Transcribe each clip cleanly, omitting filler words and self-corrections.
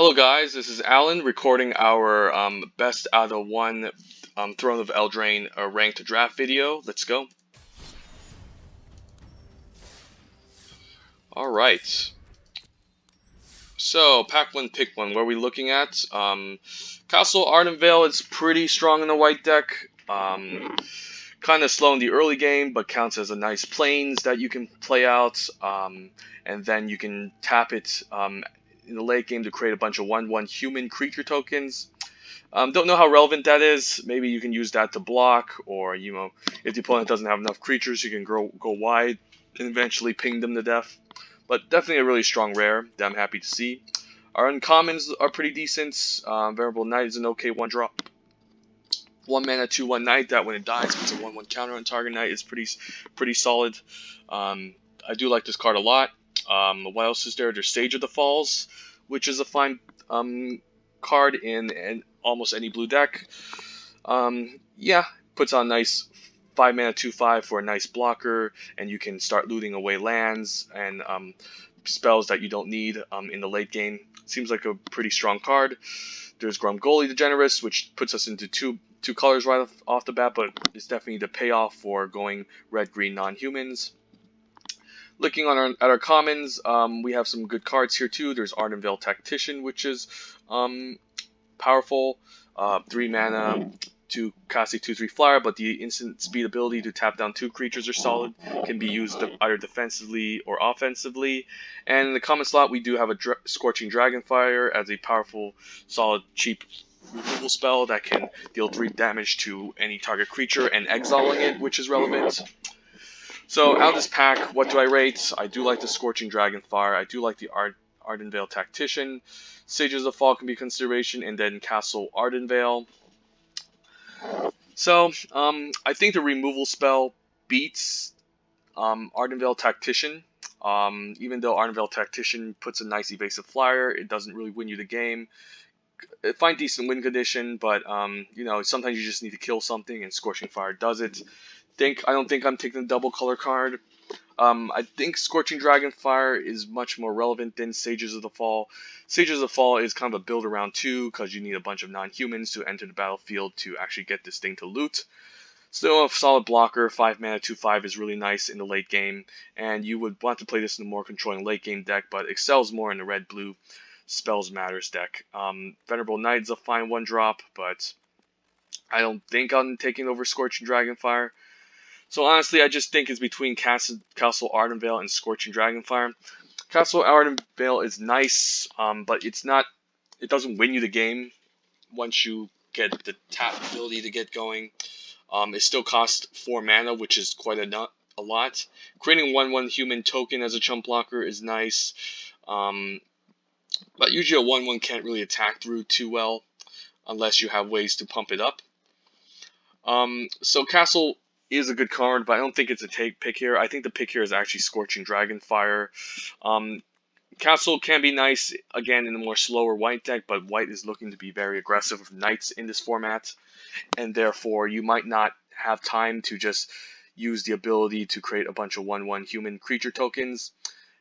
Hello guys, this is Alan recording our best out of one Throne of Eldraine ranked draft video. Let's go. Alright, so pack one, pick one. What are we looking at? Castle Ardenvale is pretty strong in the white deck. Kind of slow in the early game, but counts as a nice plains that you can play out. And then you can tap it in the late game to create a bunch of 1/1 human creature tokens. Don't know how relevant that is. Maybe you can use that to block, or if the opponent doesn't have enough creatures, you can go wide and eventually ping them to death. But definitely a really strong rare that I'm happy to see. Our uncommons are pretty decent. Venerable Knight is an okay one drop. 1 mana 2/1 Knight that when it dies puts a 1/1 counter on target Knight is pretty solid. I do like this card a lot. What else is there? There's Sage of the Falls, which is a fine card in almost any blue deck. Yeah, puts on nice 5 mana 2/5 for a nice blocker, and you can start looting away lands and spells that you don't need in the late game. Seems like a pretty strong card. There's Gruul the Generous, which puts us into two colors right off the bat, but it's definitely the payoff for going red-green non-humans. Looking at our commons, we have some good cards here too. There's Ardenvale Tactician, which is powerful. 3 mana to cast a 2/3 flyer, but the instant speed ability to tap down 2 creatures are solid. Can be used either defensively or offensively. And in the common slot, we do have a Scorching Dragonfire as a powerful, solid, cheap removal spell that can deal 3 damage to any target creature and exiling it, which is relevant. So out of this pack, what do I rate? I do like the Scorching Dragonfire. I do like the Ardenvale Tactician. Sages of Fall can be consideration, and then Castle Ardenvale. So I think the removal spell beats Ardenvale Tactician. Even though Ardenvale Tactician puts a nice evasive flyer, it doesn't really win you the game. Find decent win condition, but sometimes you just need to kill something, and Scorching Fire does it. I don't think I'm taking the double color card. I think Scorching Dragonfire is much more relevant than Sages of the Fall. Sages of the Fall is kind of a build around 2 because you need a bunch of non-humans to enter the battlefield to actually get this thing to loot. Still a solid blocker. 5 mana 2/5 is really nice in the late game, and you would want to play this in a more controlling late game deck, but excels more in the red-blue Spells Matters deck. Venerable Knight is a fine one drop, but I don't think I'm taking over Scorching Dragonfire. So honestly, I just think it's between Castle Ardenvale and Scorching Dragonfire. Castle Ardenvale is nice, but it's not. It doesn't win you the game once you get the tap ability to get going. It still costs 4 mana, which is quite a lot. Creating 1/1 human token as a chump blocker is nice, but usually a 1/1 can't really attack through too well unless you have ways to pump it up. So Castle is a good card, but I don't think it's a pick here. I think the pick here is actually Scorching Dragonfire. Castle can be nice, again, in a more slower white deck, but white is looking to be very aggressive with knights in this format, and therefore you might not have time to just use the ability to create a bunch of 1/1 human creature tokens.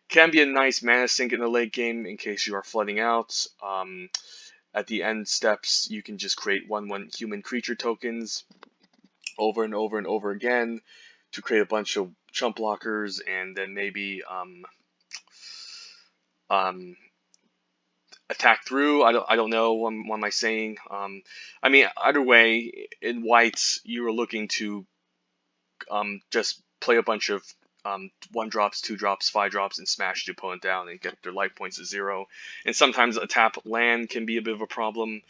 Can be a nice mana sink in the late game in case you are flooding out. At the end steps, you can just create 1/1 human creature tokens over and over and over again to create a bunch of chump blockers, and then maybe attack through. I don't know. What am I saying? I mean, either way, in white, you are looking to just play a bunch of 1 drops, 2 drops, 5 drops, and smash the opponent down and get their life points to 0. And sometimes a tap land can be a bit of a problem.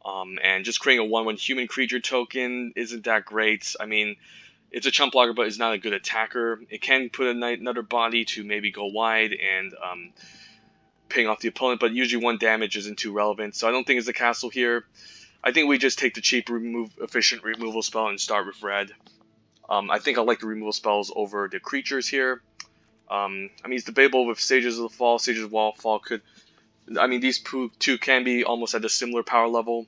And just creating a 1/1 human creature token isn't that great. I mean, it's a chump blocker, but it's not a good attacker. It can put another body to maybe go wide and ping off the opponent, but usually 1 damage isn't too relevant. So I don't think it's a castle here. I think we just take the cheap, efficient removal spell and start with red. I think I like the removal spells over the creatures here. I mean, it's debatable with Sages of the Fall. Sages of the Fall could... I mean, these two can be almost at a similar power level,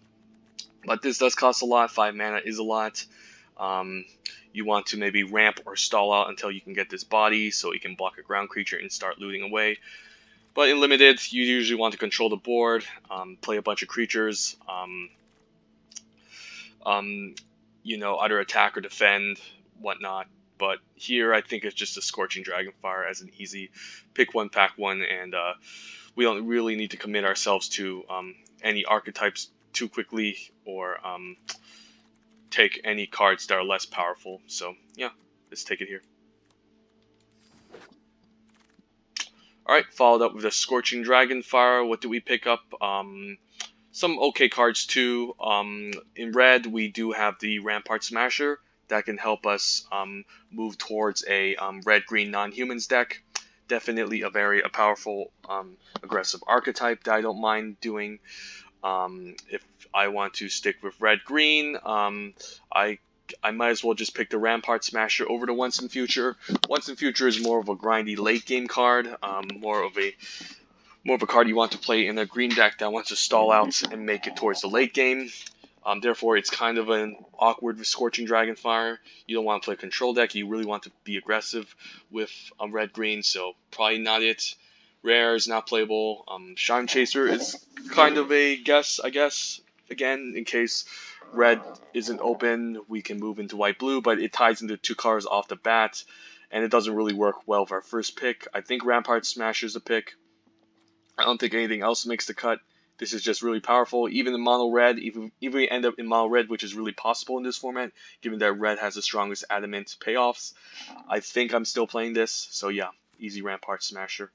but this does cost a lot. 5 mana is a lot. You want to maybe ramp or stall out until you can get this body so you can block a ground creature and start looting away. But in limited, you usually want to control the board, play a bunch of creatures, um, either attack or defend, whatnot. But here, I think it's just a Scorching Dragonfire as an easy pick one, pack one, and we don't really need to commit ourselves to any archetypes too quickly or take any cards that are less powerful. So yeah, let's take it here. Alright, followed up with a Scorching Dragonfire. What do we pick up? Some okay cards too. In red, we do have the Rampart Smasher that can help us move towards a red-green non-humans deck. Definitely a very powerful aggressive archetype that I don't mind doing. If I want to stick with red-green, I might as well just pick the Rampart Smasher over the Once in Future. Once in Future is more of a grindy late game card, more of a card you want to play in a green deck that wants to stall out and make it towards the late game. Therefore, it's kind of an awkward with Scorching Dragonfire. You don't want to play a control deck. You really want to be aggressive with red-green, so probably not it. Rare is not playable. Shine Chaser is kind of a guess, I guess. Again, in case red isn't open, we can move into white-blue, but it ties into two colors off the bat, and it doesn't really work well for our first pick. I think Rampart Smasher is a pick. I don't think anything else makes the cut. This is just really powerful. Even in mono red, even we end up in mono red, which is really possible in this format, given that red has the strongest adamant payoffs. I think I'm still playing this, so yeah, easy Rampart Smasher.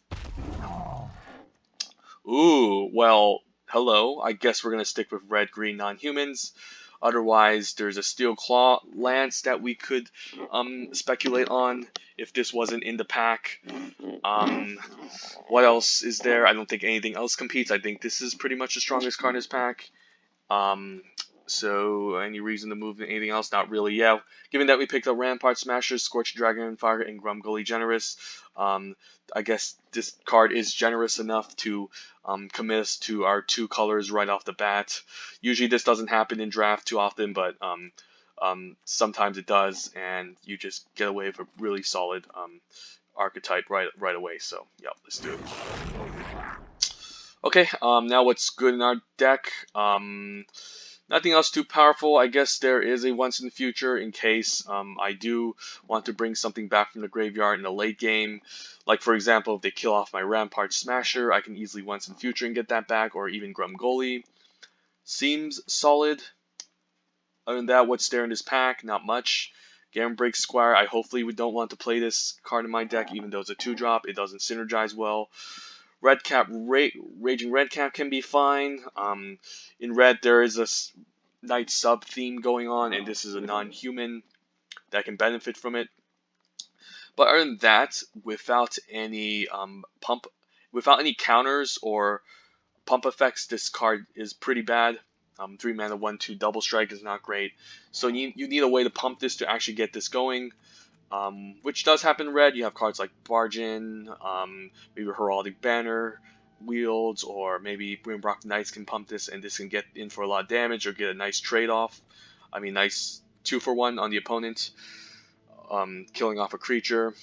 Ooh, well, hello. I guess we're gonna stick with red-green non-humans. Otherwise, there's a Steel Claw Lance that we could speculate on if this wasn't in the pack. What else is there? I don't think anything else competes. I think this is pretty much the strongest card in this pack. So any reason to move anything else? Not really. Yeah, given that we picked up Rampart Smasher, Scorched Dragonfire, and Gruul Generous, I guess this card is generous enough to commit us to our two colors right off the bat. Usually this doesn't happen in draft too often, but sometimes it does, and you just get away with a really solid archetype right away. So yeah, let's do it. Okay, now what's good in our deck? Nothing else too powerful. I guess there is a Once in the Future in case I do want to bring something back from the graveyard in the late game. Like, for example, if they kill off my Rampart Smasher, I can easily Once in the Future and get that back, or even Gruul. Seems solid. Other than that, what's there in this pack? Not much. Garen Break Squire, I hopefully don't want to play this card in my deck, even though it's a 2-drop. It doesn't synergize well. Redcap, Raging Redcap can be fine. In red, there is a Knight sub theme going on, and this is a non-human that can benefit from it. But other than that, without any without any counters or pump effects, this card is pretty bad. 3 mana, 1/2 double strike is not great. So you need a way to pump this to actually get this going. Which does happen in red. You have cards like Bargain, maybe Heraldic Banner, Wields, or maybe Grimrock Knights can pump this, and this can get in for a lot of damage or get a nice trade-off. I mean, nice 2-for-1 on the opponent, killing off a creature.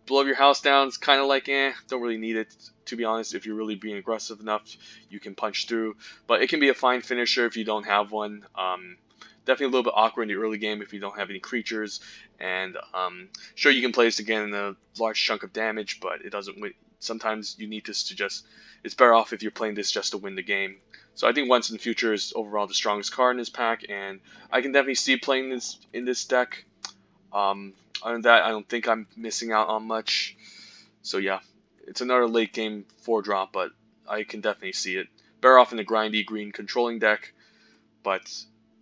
Blow your house down is kind of like, don't really need it, to be honest. If you're really being aggressive enough, you can punch through. But it can be a fine finisher if you don't have one. Definitely a little bit awkward in the early game if you don't have any creatures, and sure, you can play this again in a large chunk of damage, but it doesn't win. Sometimes you need this to just, it's better off if you're playing this just to win the game. So I think Once in the Future is overall the strongest card in this pack, and I can definitely see playing this in this deck. Other than that, I don't think I'm missing out on much. So yeah, it's another late game 4-drop, but I can definitely see it. Better off in the grindy green controlling deck, but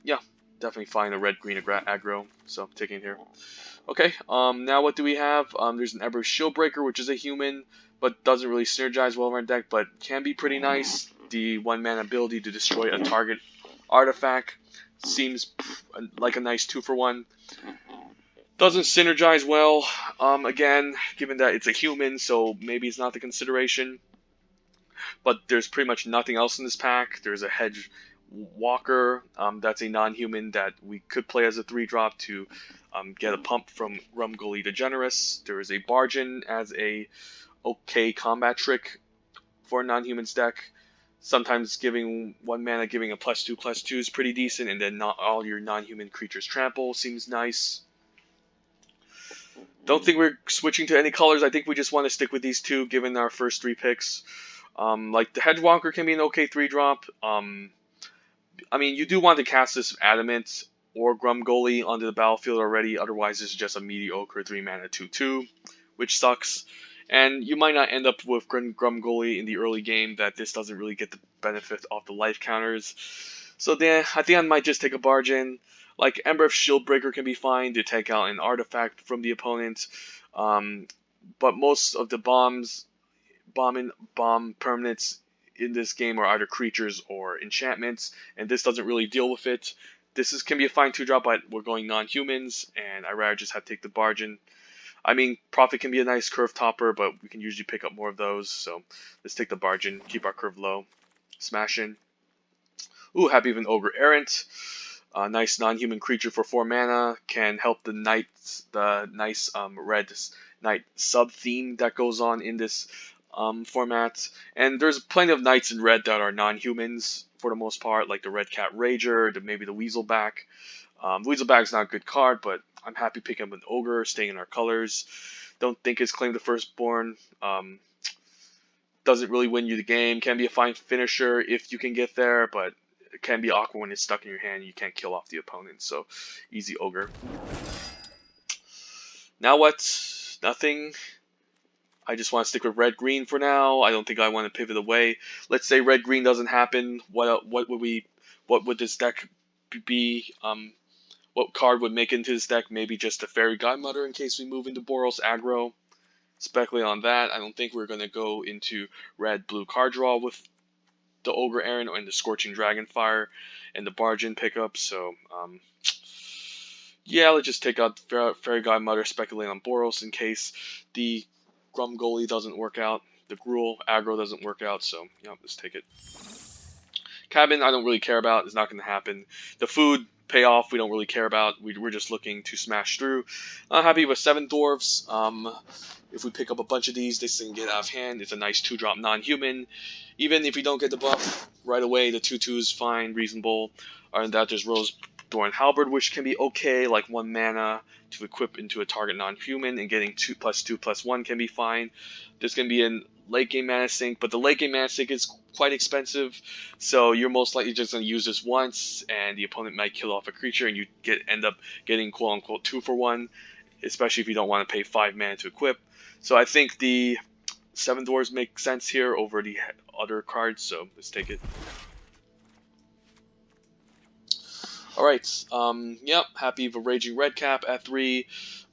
yeah, definitely find a red-green aggro, so I'm taking it here. Okay, now what do we have? There's an Eber Shieldbreaker, which is a human, but doesn't really synergize well in our deck, but can be pretty nice. The 1-mana ability to destroy a target artifact seems like a nice 2-for-1. Doesn't synergize well, again, given that it's a human, so maybe it's not the consideration. But there's pretty much nothing else in this pack. There's a Hedge Walker, that's a non-human that we could play as a 3-drop to get a pump from Gruul Generous. There is a Bargain as a okay combat trick for a non-humans deck. Sometimes giving 1 mana, giving a +2/+2 is pretty decent, and then not all your non-human creatures trample seems nice. Don't think we're switching to any colors. I think we just want to stick with these two, given our first 3 picks. Like the Hedgewalker can be an okay 3-drop. I mean, you do want to cast this Adamant or Grumgully onto the battlefield already. Otherwise, this is just a mediocre 3-mana 2/2, which sucks. And you might not end up with Grumgully in the early game that this doesn't really get the benefit of the life counters. So then I think I might just take a barge in. Like Ember of Shieldbreaker can be fine to take out an artifact from the opponent. But most of the bomb permanents in this game are either creatures or enchantments, and this doesn't really deal with it. Can be a fine 2-drop, but we're going non-humans, and I'd rather just have to take the barge in. I mean, Prophet can be a nice curve topper, but we can usually pick up more of those, so let's take the barge in, keep our curve low. Smash in. Ooh, Happy of an Ogre Errant. A nice non-human creature for 4 mana. Can help the nice red knight sub-theme that goes on in this format. And there's plenty of knights in red that are non-humans for the most part, like the Red Cat Rager, maybe the Weaselback. Weaselback's not a good card, but I'm happy picking up an Ogre, staying in our colors. Don't think it's Claim the Firstborn. Doesn't really win you the game. Can be a fine finisher if you can get there, but it can be awkward when it's stuck in your hand and you can't kill off the opponent. So, easy Ogre. Now what? Nothing. I just want to stick with red-green for now. I don't think I want to pivot away. Let's say red-green doesn't happen. What would this deck be? What card would make into this deck? Maybe just a Fairy Godmother in case we move into Boros aggro. Speculate on that. I don't think we're going to go into red-blue card draw with the Ogre Errant and the Scorching Dragonfire and the Bargain pickup. So, yeah, let's just take out Fairy Godmother, speculate on Boros in case the Grumgully doesn't work out. The Gruul aggro doesn't work out, so, yeah, let's take it. Cabin, I don't really care about. It's not going to happen. The food payoff, we don't really care about. We're just looking to smash through. Happy with 7 Dwarves. If we pick up a bunch of these, this thing get out of hand. It's a nice 2-drop non-human. Even if we don't get the buff right away, the 2/2 is fine, reasonable. Other than that, there's Rose Thorn Halberd, which can be okay, like 1 mana to equip into a target non-human, and getting 2/2/1 can be fine. There's going to be a late game mana sink, but the late game mana sink is quite expensive, so you're most likely just going to use this once, and the opponent might kill off a creature, and you end up getting quote-unquote 2 for 1, especially if you don't want to pay 5 mana to equip. So I think the 7 Dwarves make sense here over the other cards, so let's take it. Alright, yep, Happy of a Raging Redcap at 3.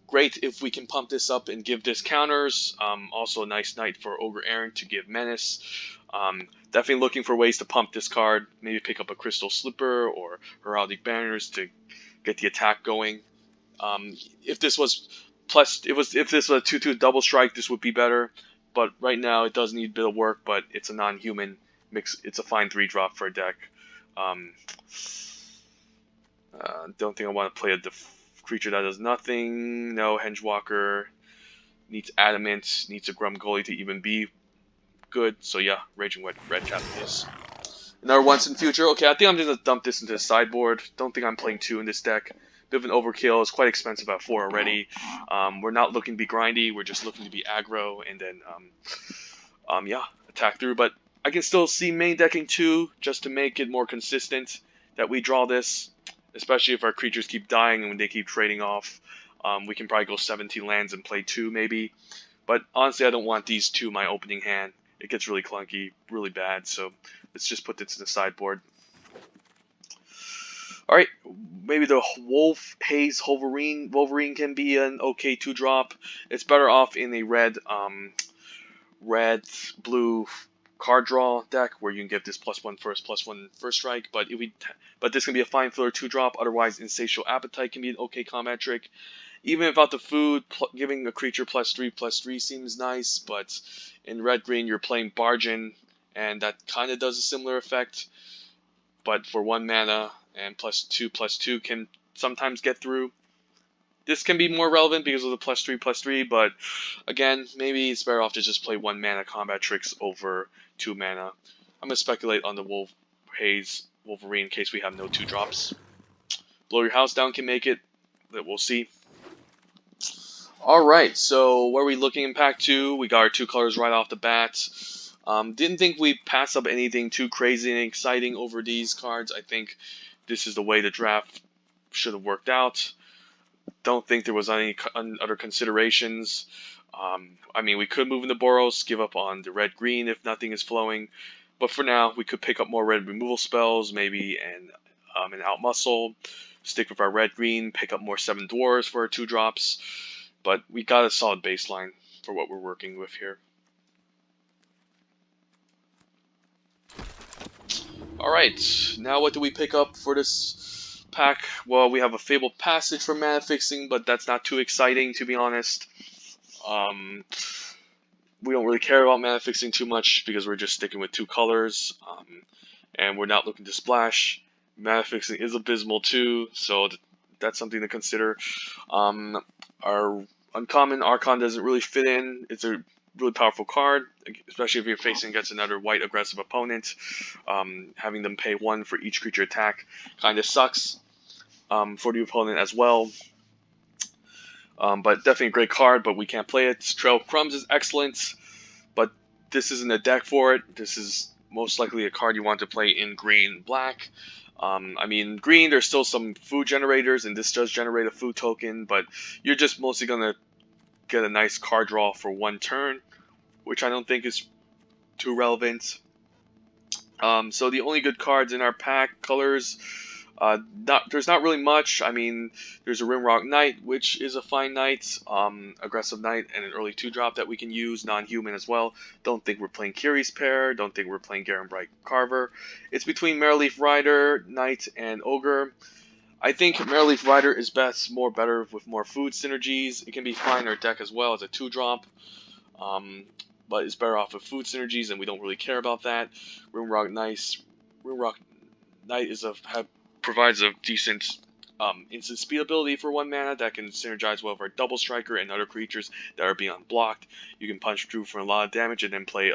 Great if we can pump this up and give this counters. Also a nice knight for Ogre Errant to give menace. Definitely looking for ways to pump this card. Maybe pick up a Crystal Slipper or Heraldic Banners to get the attack going. If this was a 2/2 double strike, this would be better. But right now it does need a bit of work. But it's a non-human mix. It's a fine 3-drop for a deck. Don't think I want to play a creature that does nothing. No, Hedgewalker needs Adamant, needs a Grumgully to even be good. So yeah, Raging Redcap is. Another once in future. Okay, I think I'm just going to dump this into the sideboard. Don't think I'm playing 2 in this deck. Bit of an overkill. It's quite expensive at 4 already. We're not looking to be grindy. We're just looking to be aggro and then, yeah, attack through. But I can still see main decking 2 just to make it more consistent that we draw this. Especially if our creatures keep dying and when they keep trading off. We can probably go 17 lands and play 2 maybe. But honestly, I don't want these 2 in my opening hand. It gets really clunky, really bad. So let's just put this in the sideboard. Alright, maybe the Wolf Haze Wolverine can be an okay 2-drop. It's better off in a red-blue card draw deck where you can get this +1 first strike, but this can be a fine filler 2-drop. Otherwise, Insatiable Appetite can be an okay combat trick. Even without the food, giving a creature +3/+3 seems nice, but in red-green you're playing Bargain, and that kind of does a similar effect. But for 1 mana and +2/+2 can sometimes get through. This can be more relevant because of the +3/+3, but again, maybe it's better off to just play 1 mana combat tricks over 2 mana. I'm going to speculate on the Wolverine in case we have no 2-drops. Blow Your House Down can make it, but we'll see. Alright, so what are we looking in pack 2? We got our 2 colors right off the bat. Didn't think we'd pass up anything too crazy and exciting over these cards. I think this is the way the draft should have worked out. Don't think there was any other considerations. I mean, we could move into Boros, give up on the red-green if nothing is flowing. But for now, we could pick up more red removal spells, maybe an Outmuscle, stick with our red-green, pick up more 7 Dwarves for our 2-drops. But we got a solid baseline for what we're working with here. Alright, now what do we pick up for this pack? Well, we have a Fabled Passage for mana fixing, but that's not too exciting, to be honest. We don't really care about mana fixing too much because we're just sticking with 2 colors, and we're not looking to splash. Mana fixing is abysmal too, so that's something to consider. Our uncommon Archon doesn't really fit in. It's a really powerful card, especially if you're facing against another white aggressive opponent. Having them pay 1 for each creature attack kind of sucks for the opponent as well. But definitely a great card, but we can't play it. Trail of Crumbs is excellent, but this isn't a deck for it. This is most likely a card you want to play in green-black. I mean, green, there's still some food generators, and this does generate a food token, but you're just mostly going to get a nice card draw for 1 turn, which I don't think is too relevant. So the only good cards in our pack colors, there's not really much. I mean, there's a Rimrock Knight, which is a fine knight, aggressive knight, and an early 2-drop that we can use, non-human as well. Don't think we're playing Kiri's Pair, don't think we're playing Garen Bright Carver. It's between Marrowleaf Rider, Knight, and Ogre. I think Marrowleaf Rider is better with more food synergies. It can be fine in our deck as well as a 2-drop. But it's better off with food synergies, and we don't really care about that. Rimrock Knight provides a decent instant speed ability for 1 mana that can synergize well with our Double Striker and other creatures that are being unblocked. You can punch through for a lot of damage and then play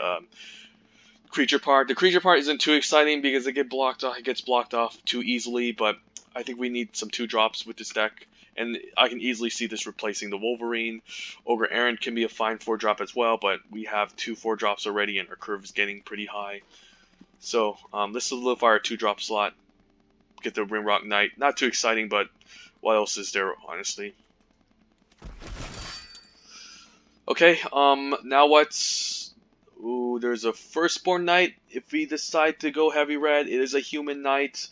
creature part. The creature part isn't too exciting because it gets blocked off too easily, but I think we need some 2-drops with this deck. And I can easily see this replacing the Wolverine. Ogre Errant can be a fine 4-drop as well, but we have 2 4-drops already, and our curve is getting pretty high. So let's solidify our 2-drop slot. Get the Rimrock Knight. Not too exciting, but what else is there, honestly? Okay, now what's... Ooh, there's a Firstborn Knight. If we decide to go heavy red, it is a human knight.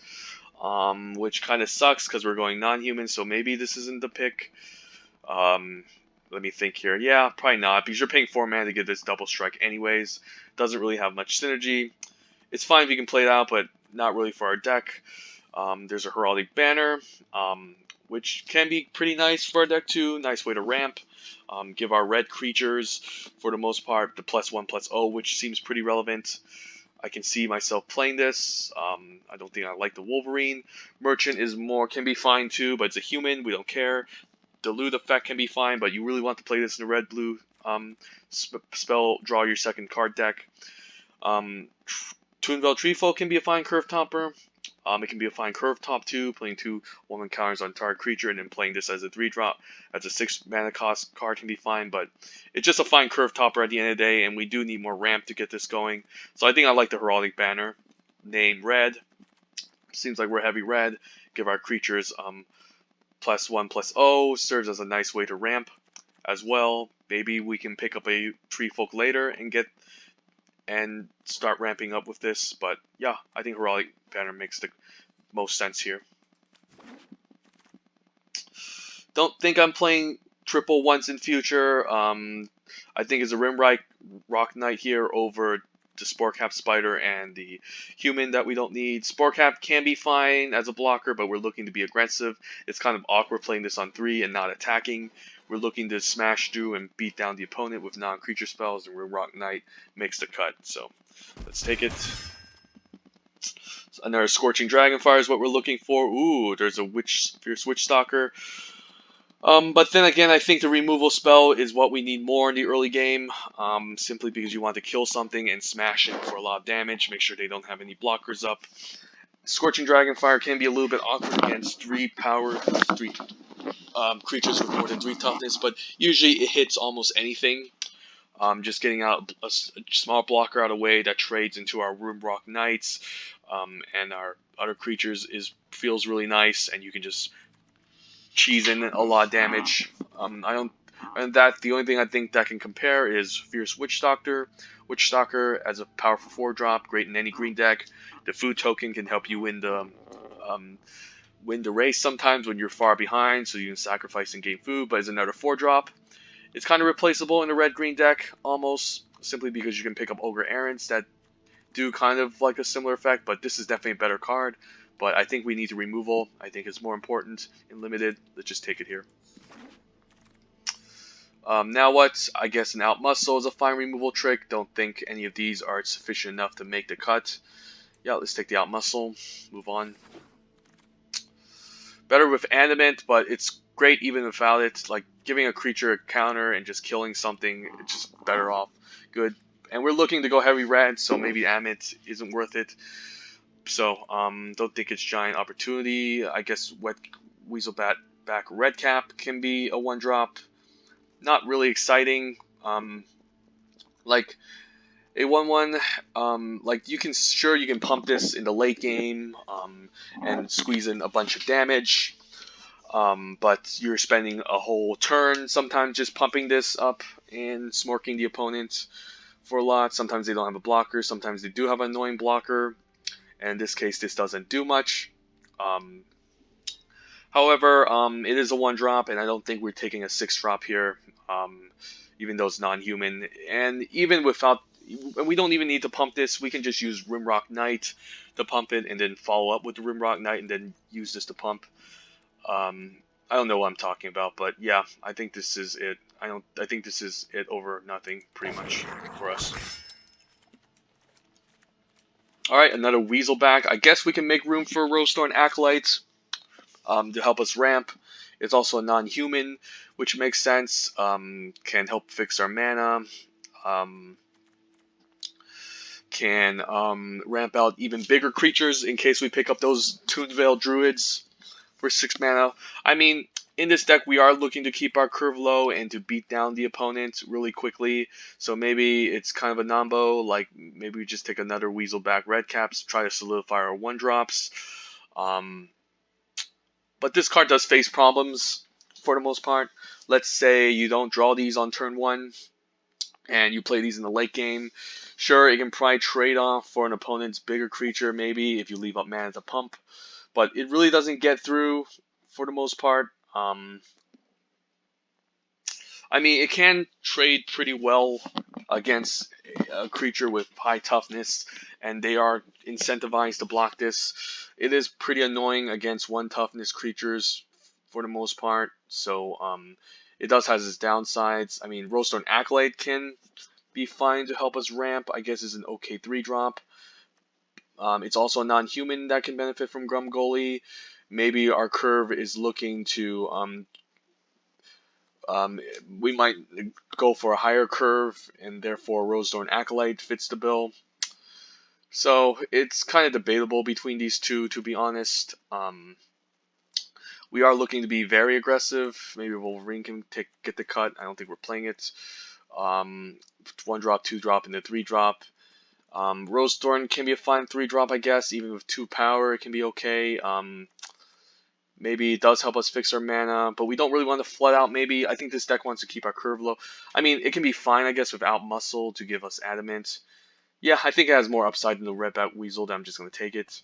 Which kind of sucks because we're going non-human, so maybe this isn't the pick. Let me think here. Yeah, probably not, because you're paying 4 mana to get this double strike anyways. Doesn't really have much synergy. It's fine if you can play it out, but not really for our deck. There's a Heraldic Banner, which can be pretty nice for our deck too. Nice way to ramp. Give our red creatures, for the most part, the +1/+0, which seems pretty relevant. I can see myself playing this. I don't think I like the Wolverine. Merchant can be fine too, but it's a human. We don't care. Dilute effect can be fine, but you really want to play this in the red-blue spell. Draw your 2nd card deck. Toonvale Treefolk can be a fine curve topper. It can be a fine curve top too, playing 2 1/1 counters on target creature and then playing this as a 3-drop. As a 6 mana cost card can be fine, but it's just a fine curve topper at the end of the day, and we do need more ramp to get this going. So I think I like the Heraldic Banner. Name red. Seems like we're heavy red. Give our creatures +1/+0. Serves as a nice way to ramp as well. Maybe we can pick up a Treefolk later and start ramping up with this, but yeah, I think Heraldic Banner makes the most sense here. Don't think I'm playing triple once in future. I think it's a Rimrock Knight here over the Sporecap Spider and the human that we don't need. Sporecap can be fine as a blocker, but we're looking to be aggressive. It's kind of awkward playing this on 3 and not attacking. We're looking to smash through and beat down the opponent with non-creature spells, and Rimrock Knight makes the cut. So let's take it. Another Scorching Dragonfire is what we're looking for. Ooh, there's a Fierce Witch Stalker. But then again, I think the removal spell is what we need more in the early game, simply because you want to kill something and smash it for a lot of damage, make sure they don't have any blockers up. Scorching Dragonfire can be a little bit awkward against 3 power, 3 creatures with more than 3 toughness, but usually it hits almost anything. Just getting out a small blocker out of the way that trades into our Rimrock Knights and our other creatures feels really nice, and you can just cheese in a lot of damage. I don't, and that the only thing I think that can compare is Fierce Witch Doctor. Witch Stalker as a powerful 4-drop, great in any green deck. The food token can help you win the race sometimes when you're far behind, so you can sacrifice and gain food. But as another 4-drop, it's kind of replaceable in the red-green deck almost, simply because you can pick up Ogre Errants that do kind of like a similar effect. But this is definitely a better card. But I think we need the removal. I think it's more important in limited. Let's just take it here. Now what? I guess an Outmuscle is a fine removal trick. Don't think any of these are sufficient enough to make the cut. Yeah, let's take the Outmuscle. Move on. Better with Animate, but it's great even without it. Like giving a creature a counter and just killing something, it's just better off. Good. And we're looking to go heavy red, so maybe Animate isn't worth it. So, don't think it's giant opportunity. I guess Wet Weaselback Redcap can be a 1-drop. Not really exciting. Like a 1/1. Like you can pump this in the late game, and squeeze in a bunch of damage. But you're spending a whole turn sometimes just pumping this up and smorking the opponent for a lot. Sometimes they don't have a blocker. Sometimes they do have an annoying blocker. And in this case, this doesn't do much. However, it is a 1-drop, and I don't think we're taking a 6-drop here, even though it's non-human. And even without, we don't even need to pump this. We can just use Rimrock Knight to pump it, and then follow up with the Rimrock Knight, and then use this to pump. I don't know what I'm talking about, but yeah, I think this is it. I think this is it over nothing, pretty much, for us. Alright, another Weaselback. I guess we can make room for Rosethorn Acolyte to help us ramp. It's also a non-human, which makes sense. Can help fix our mana. Can ramp out even bigger creatures in case we pick up those Toonvale Druids for 6 mana. I mean, in this deck, we are looking to keep our curve low and to beat down the opponent really quickly. So maybe it's kind of a nombo. Like maybe we just take another Weaselback Redcaps, try to solidify our 1-drops. But this card does face problems for the most part. Let's say you don't draw these on turn 1 and you play these in the late game. Sure, it can probably trade off for an opponent's bigger creature maybe if you leave up mana to pump. But it really doesn't get through for the most part. I mean, it can trade pretty well against a creature with high toughness, and they are incentivized to block this. It is pretty annoying against 1 toughness creatures for the most part, so it does have its downsides. I mean, Rosethorn Acolyte can be fine to help us ramp. I guess it's an okay 3-drop. It's also a non-human that can benefit from Grumgully. Maybe our curve is looking to we might go for a higher curve, and therefore Rosethorn Acolyte fits the bill. So it's kind of debatable between these two, to be honest. We are looking to be very aggressive. Maybe Wolverine can get the cut. I don't think we're playing it. 1-drop, 2-drop, and the 3-drop. Rosethorn can be a fine 3-drop, I guess. Even with 2 power, it can be okay. Maybe it does help us fix our mana, but we don't really want to flood out, maybe. I think this deck wants to keep our curve low. I mean, it can be fine, I guess, without Muscle to give us Adamant. Yeah, I think it has more upside than the Redback Weasel, that I'm just going to take it.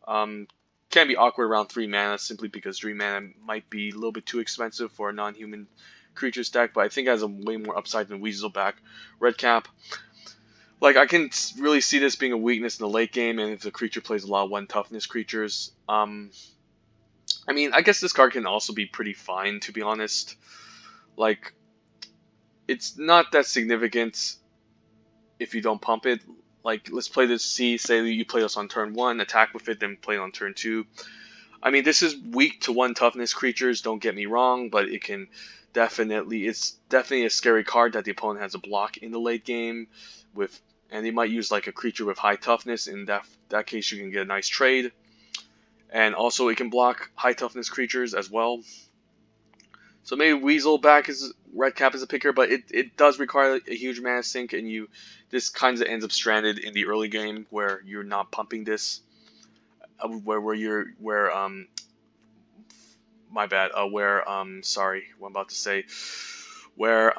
Can be awkward around 3 mana, simply because 3 mana might be a little bit too expensive for a non-human creatures deck, but I think it has a way more upside than Weaselback Redcap. Like, I can really see this being a weakness in the late game, and if the creature plays a lot of 1 toughness creatures. I mean, I guess this card can also be pretty fine, to be honest. Like, it's not that significant if you don't pump it. Like, let's play this, say that you play this on turn 1, attack with it, then play it on turn 2. I mean, this is weak to 1 toughness creatures, don't get me wrong, but it can it's definitely a scary card that the opponent has a block in the late game with, and they might use like a creature with high toughness. In that case, you can get a nice trade, and also it can block high toughness creatures as well. So maybe Weasel back is Red Cap is a picker, but it does require a huge mana sink, and this kind of ends up stranded in the early game where you're not pumping this, where my bad, sorry, what I'm about to say, where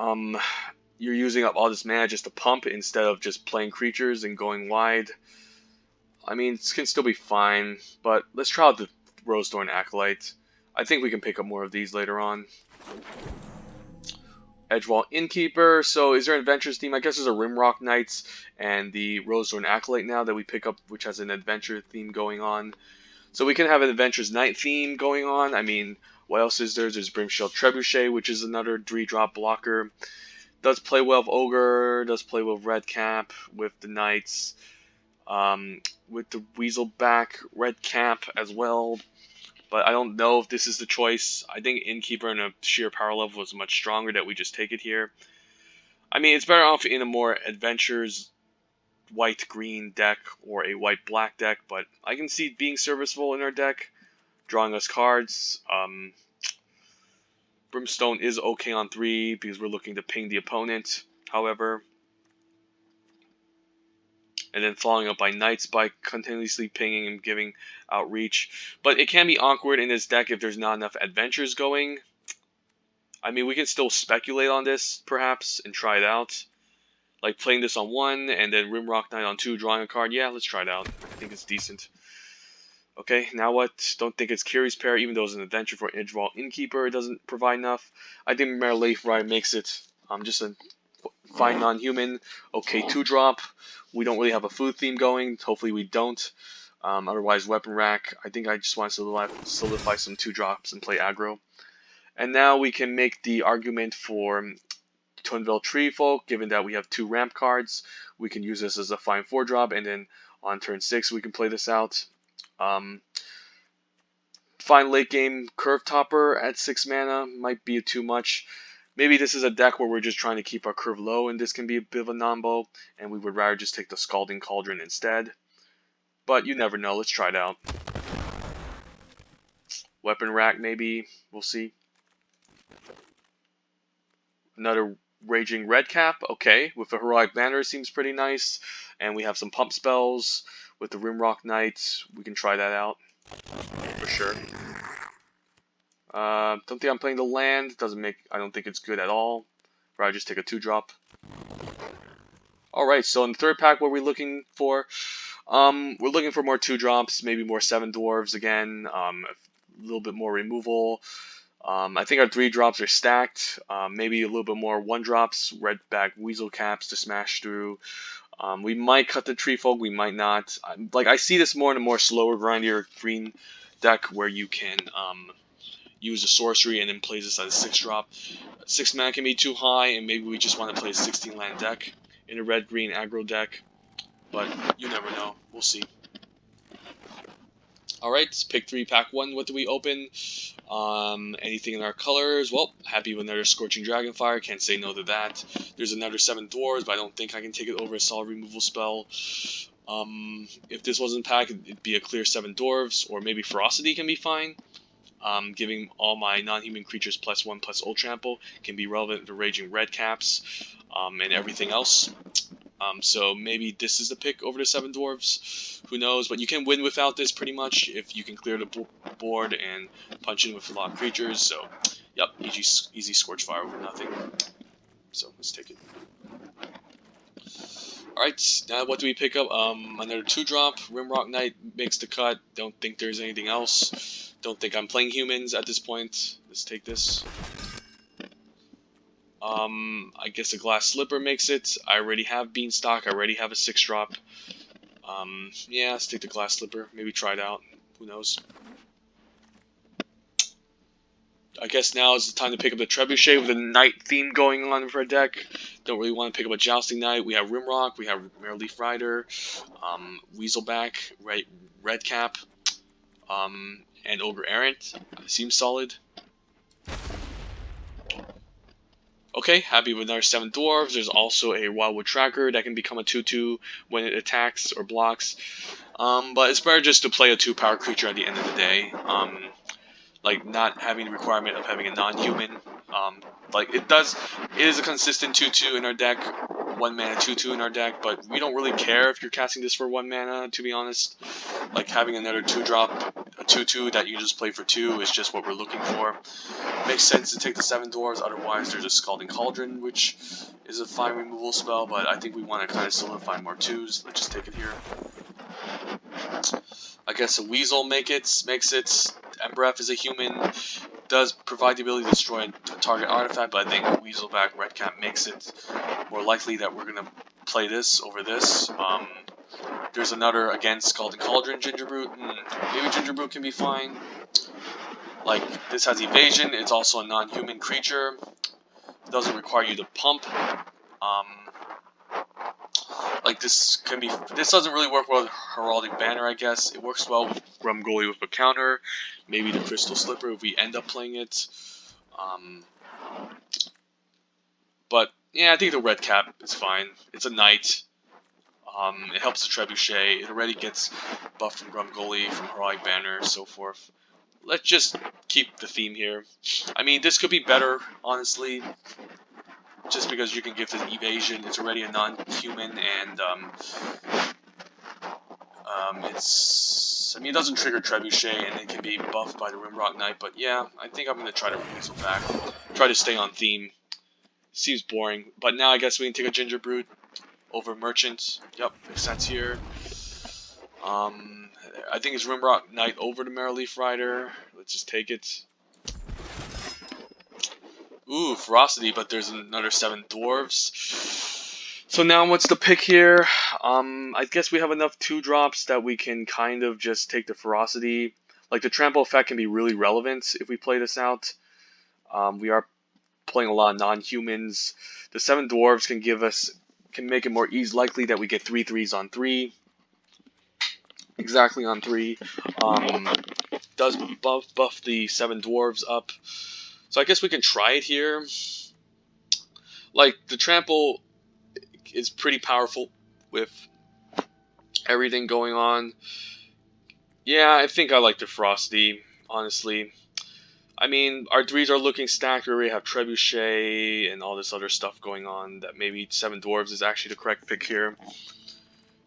you're using up all this mana just to pump instead of just playing creatures and going wide. I mean, it can still be fine, but let's try out the Rosethorn Acolyte. I think we can pick up more of these later on. Edgewall Innkeeper. So is there an adventures theme? I guess there's a Rimrock Knights and the Rosethorn Acolyte now that we pick up, which has an adventure theme going on. So we can have an Adventures Night theme going on. I mean, what else is there? There's Brimshield Trebuchet, which is another 3-drop blocker. Does play well with Ogre, does play well with Redcap, with the Knights, with the Weaselback Redcap as well. But I don't know if this is the choice. I think Innkeeper in a sheer power level is much stronger that we just take it here. I mean, it's better off in a more Adventures white-green deck or a white-black deck, but I can see it being serviceable in our deck, drawing us cards. Brimstone is okay on 3 because we're looking to ping the opponent, however. And then following up by Knights by continuously pinging and giving outreach. But it can be awkward in this deck if there's not enough adventures going. I mean, we can still speculate on this, perhaps, and try it out. Like playing this on 1 and then Rimrock Knight on 2, drawing a card. Yeah, let's try it out. I think it's decent. Okay, now what? Don't think it's Curious Pair, even though it's an adventure for Edgewall Innkeeper. It doesn't provide enough. I think Mare Leaf Ride makes it just a fine non-human. Okay, 2-drop. We don't really have a food theme going. Hopefully we don't. Otherwise, Weapon Rack. I think I just want to solidify some 2-drops and play aggro. And now we can make the argument for Twinville Tree Folk, given that we have 2 ramp cards. We can use this as a fine 4-drop, and then on turn 6 we can play this out. Fine late game Curve Topper at 6 mana might be too much. Maybe this is a deck where we're just trying to keep our curve low, and this can be a bit of a nombo, and we would rather just take the Scalding Cauldron instead. But you never know. Let's try it out. Weapon Rack, maybe. We'll see. Another Raging Redcap. Okay, with the Heroic Banner seems pretty nice. And we have some pump spells with the Rimrock Knight. We can try that out for sure. Don't think I'm playing the land. I don't think it's good at all. Rather just take a 2-drop. Alright, so in the third pack, what are we looking for? We're looking for more 2-drops, maybe more 7 dwarves again, a little bit more removal. I think our 3-drops are stacked. Maybe a little bit more 1-drops, Redback Weasel Caps to smash through. We might cut the Tree Folk, we might not. I see this more in a more slower, grindier green deck where you can use a sorcery and then plays this as a 6-drop. 6 mana can be too high, and maybe we just want to play a 16-land deck in a red-green aggro deck. But you never know. We'll see. Alright, pick 3, pack 1. What do we open? Anything in our colors? Well, happy with another Scorching Dragonfire. Can't say no to that. There's another 7 Dwarves, but I don't think I can take it over a solid removal spell. If this wasn't packed, it'd be a clear 7 Dwarves, or maybe Ferocity can be fine. Giving all my non-human creatures +1 plus Old Trample can be relevant to Raging Redcaps and everything else. So maybe this is the pick over the 7 Dwarves. Who knows? But you can win without this pretty much if you can clear the board and punch in with a lot of creatures. So, yep, easy Scorchfire over nothing. So let's take it. Alright, now what do we pick up? Another 2-drop. Rimrock Knight makes the cut. Don't think there's anything else. Don't think I'm playing humans at this point. Let's take this. I guess a Glass Slipper makes it. I already have Beanstalk. I already have a 6-drop. Yeah, let's take the Glass Slipper. Maybe try it out. Who knows? I guess now is the time to pick up the Trebuchet with a Knight theme going on with our deck. Don't really want to pick up a Jousting Knight. We have Rimrock. We have Mare Leaf Rider. Weaselback. Redcap. and Ogre Errant. Seems solid. Okay, happy with our 7 dwarves. There's also a Wildwood Tracker that can become a 2/2 when it attacks or blocks. But it's better just to play a 2-power creature at the end of the day. Like not having the requirement of having a non-human. Like it is a consistent 2/2 in our deck, 1 mana 2/2 in our deck, but we don't really care if you're casting this for 1 mana, to be honest. Like having another 2-drop, a 2/2 that you can just play for 2 is just what we're looking for. Makes sense to take the 7 dwarves, otherwise there's a Scalding Cauldron, which is a fine removal spell, but I think we want to kind of solidify more 2s. Let's just take it here. I guess a Weasel makes it. Embref is a human, does provide the ability to destroy a target artifact, but I think Weaselback Redcap makes it more likely that we're going to play this over this. There's another, again, Scalding Cauldron Gingerbrute. Maybe Gingerbrute can be fine. Like, this has evasion, it's also a non-human creature. It doesn't require you to pump. Like this doesn't really work well with Heraldic Banner, I guess. It works well with Grumgully with a counter, maybe the Crystal Slipper if we end up playing it. But yeah, I think the red cap is fine. It's a knight. It helps the Trebuchet. It already gets buffed from Grumgully, from Heraldic Banner, so forth. Let's just keep the theme here. I mean, this could be better, honestly. Just because you can give this evasion, it's already a non-human, and it doesn't trigger Trebuchet, and it can be buffed by the Rimrock Knight, but yeah, I think I'm going to try to Weasel back. Try to stay on theme. Seems boring, but now I guess we can take a Gingerbrute over Merchant. Yep, makes sense here. I think it's Rimrock Knight over the Marrowleaf Rider. Let's just take it. Ooh, Ferocity, but there's another 7 dwarves. So now what's the pick here? I guess we have enough 2-drops that we can kind of just take the Ferocity. Like the Trample effect can be really relevant if we play this out. We are playing a lot of non-humans. The 7 dwarves can make it more likely that we get 3/3s on 3. Exactly on 3. Does buff the 7 dwarves up. So I guess we can try it here. Like, the Trample is pretty powerful with everything going on. Yeah, I think I like the Ferocity, honestly. I mean, our 3s are looking stacked. We already have Trebuchet and all this other stuff going on that maybe 7 Dwarves is actually the correct pick here.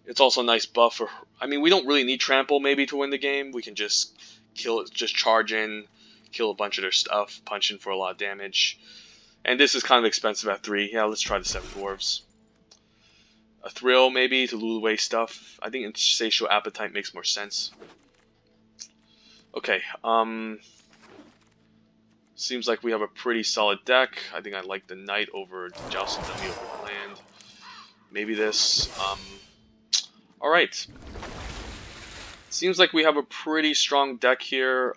It's also a nice buff for... I mean, we don't really need Trample maybe to win the game. We can just kill it, just charge in, kill a bunch of their stuff, punch in for a lot of damage. And this is kind of expensive at 3. Yeah, let's try the 7 Dwarves. A Thrill maybe to lure away stuff. I think Insatiable Appetite makes more sense. Okay, seems like we have a pretty solid deck. I think I like the Knight over Jousting Dummy over the land. Maybe this. Alright. Seems like we have a pretty strong deck here.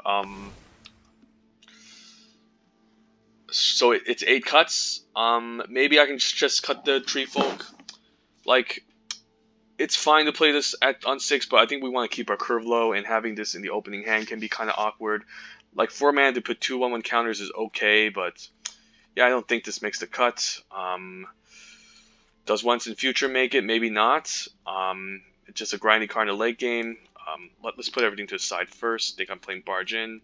So it's 8 cuts. Maybe I can just cut the Tree Folk. Like, it's fine to play this on 6, but I think we want to keep our curve low, and having this in the opening hand can be kind of awkward. Like, 4 mana to put 2/1/1 counters is okay, but yeah, I don't think this makes the cut. Does Once in Future make it? Maybe not. It's just a grindy card in the late game. Let's put everything to the side first. I think I'm playing Barge in.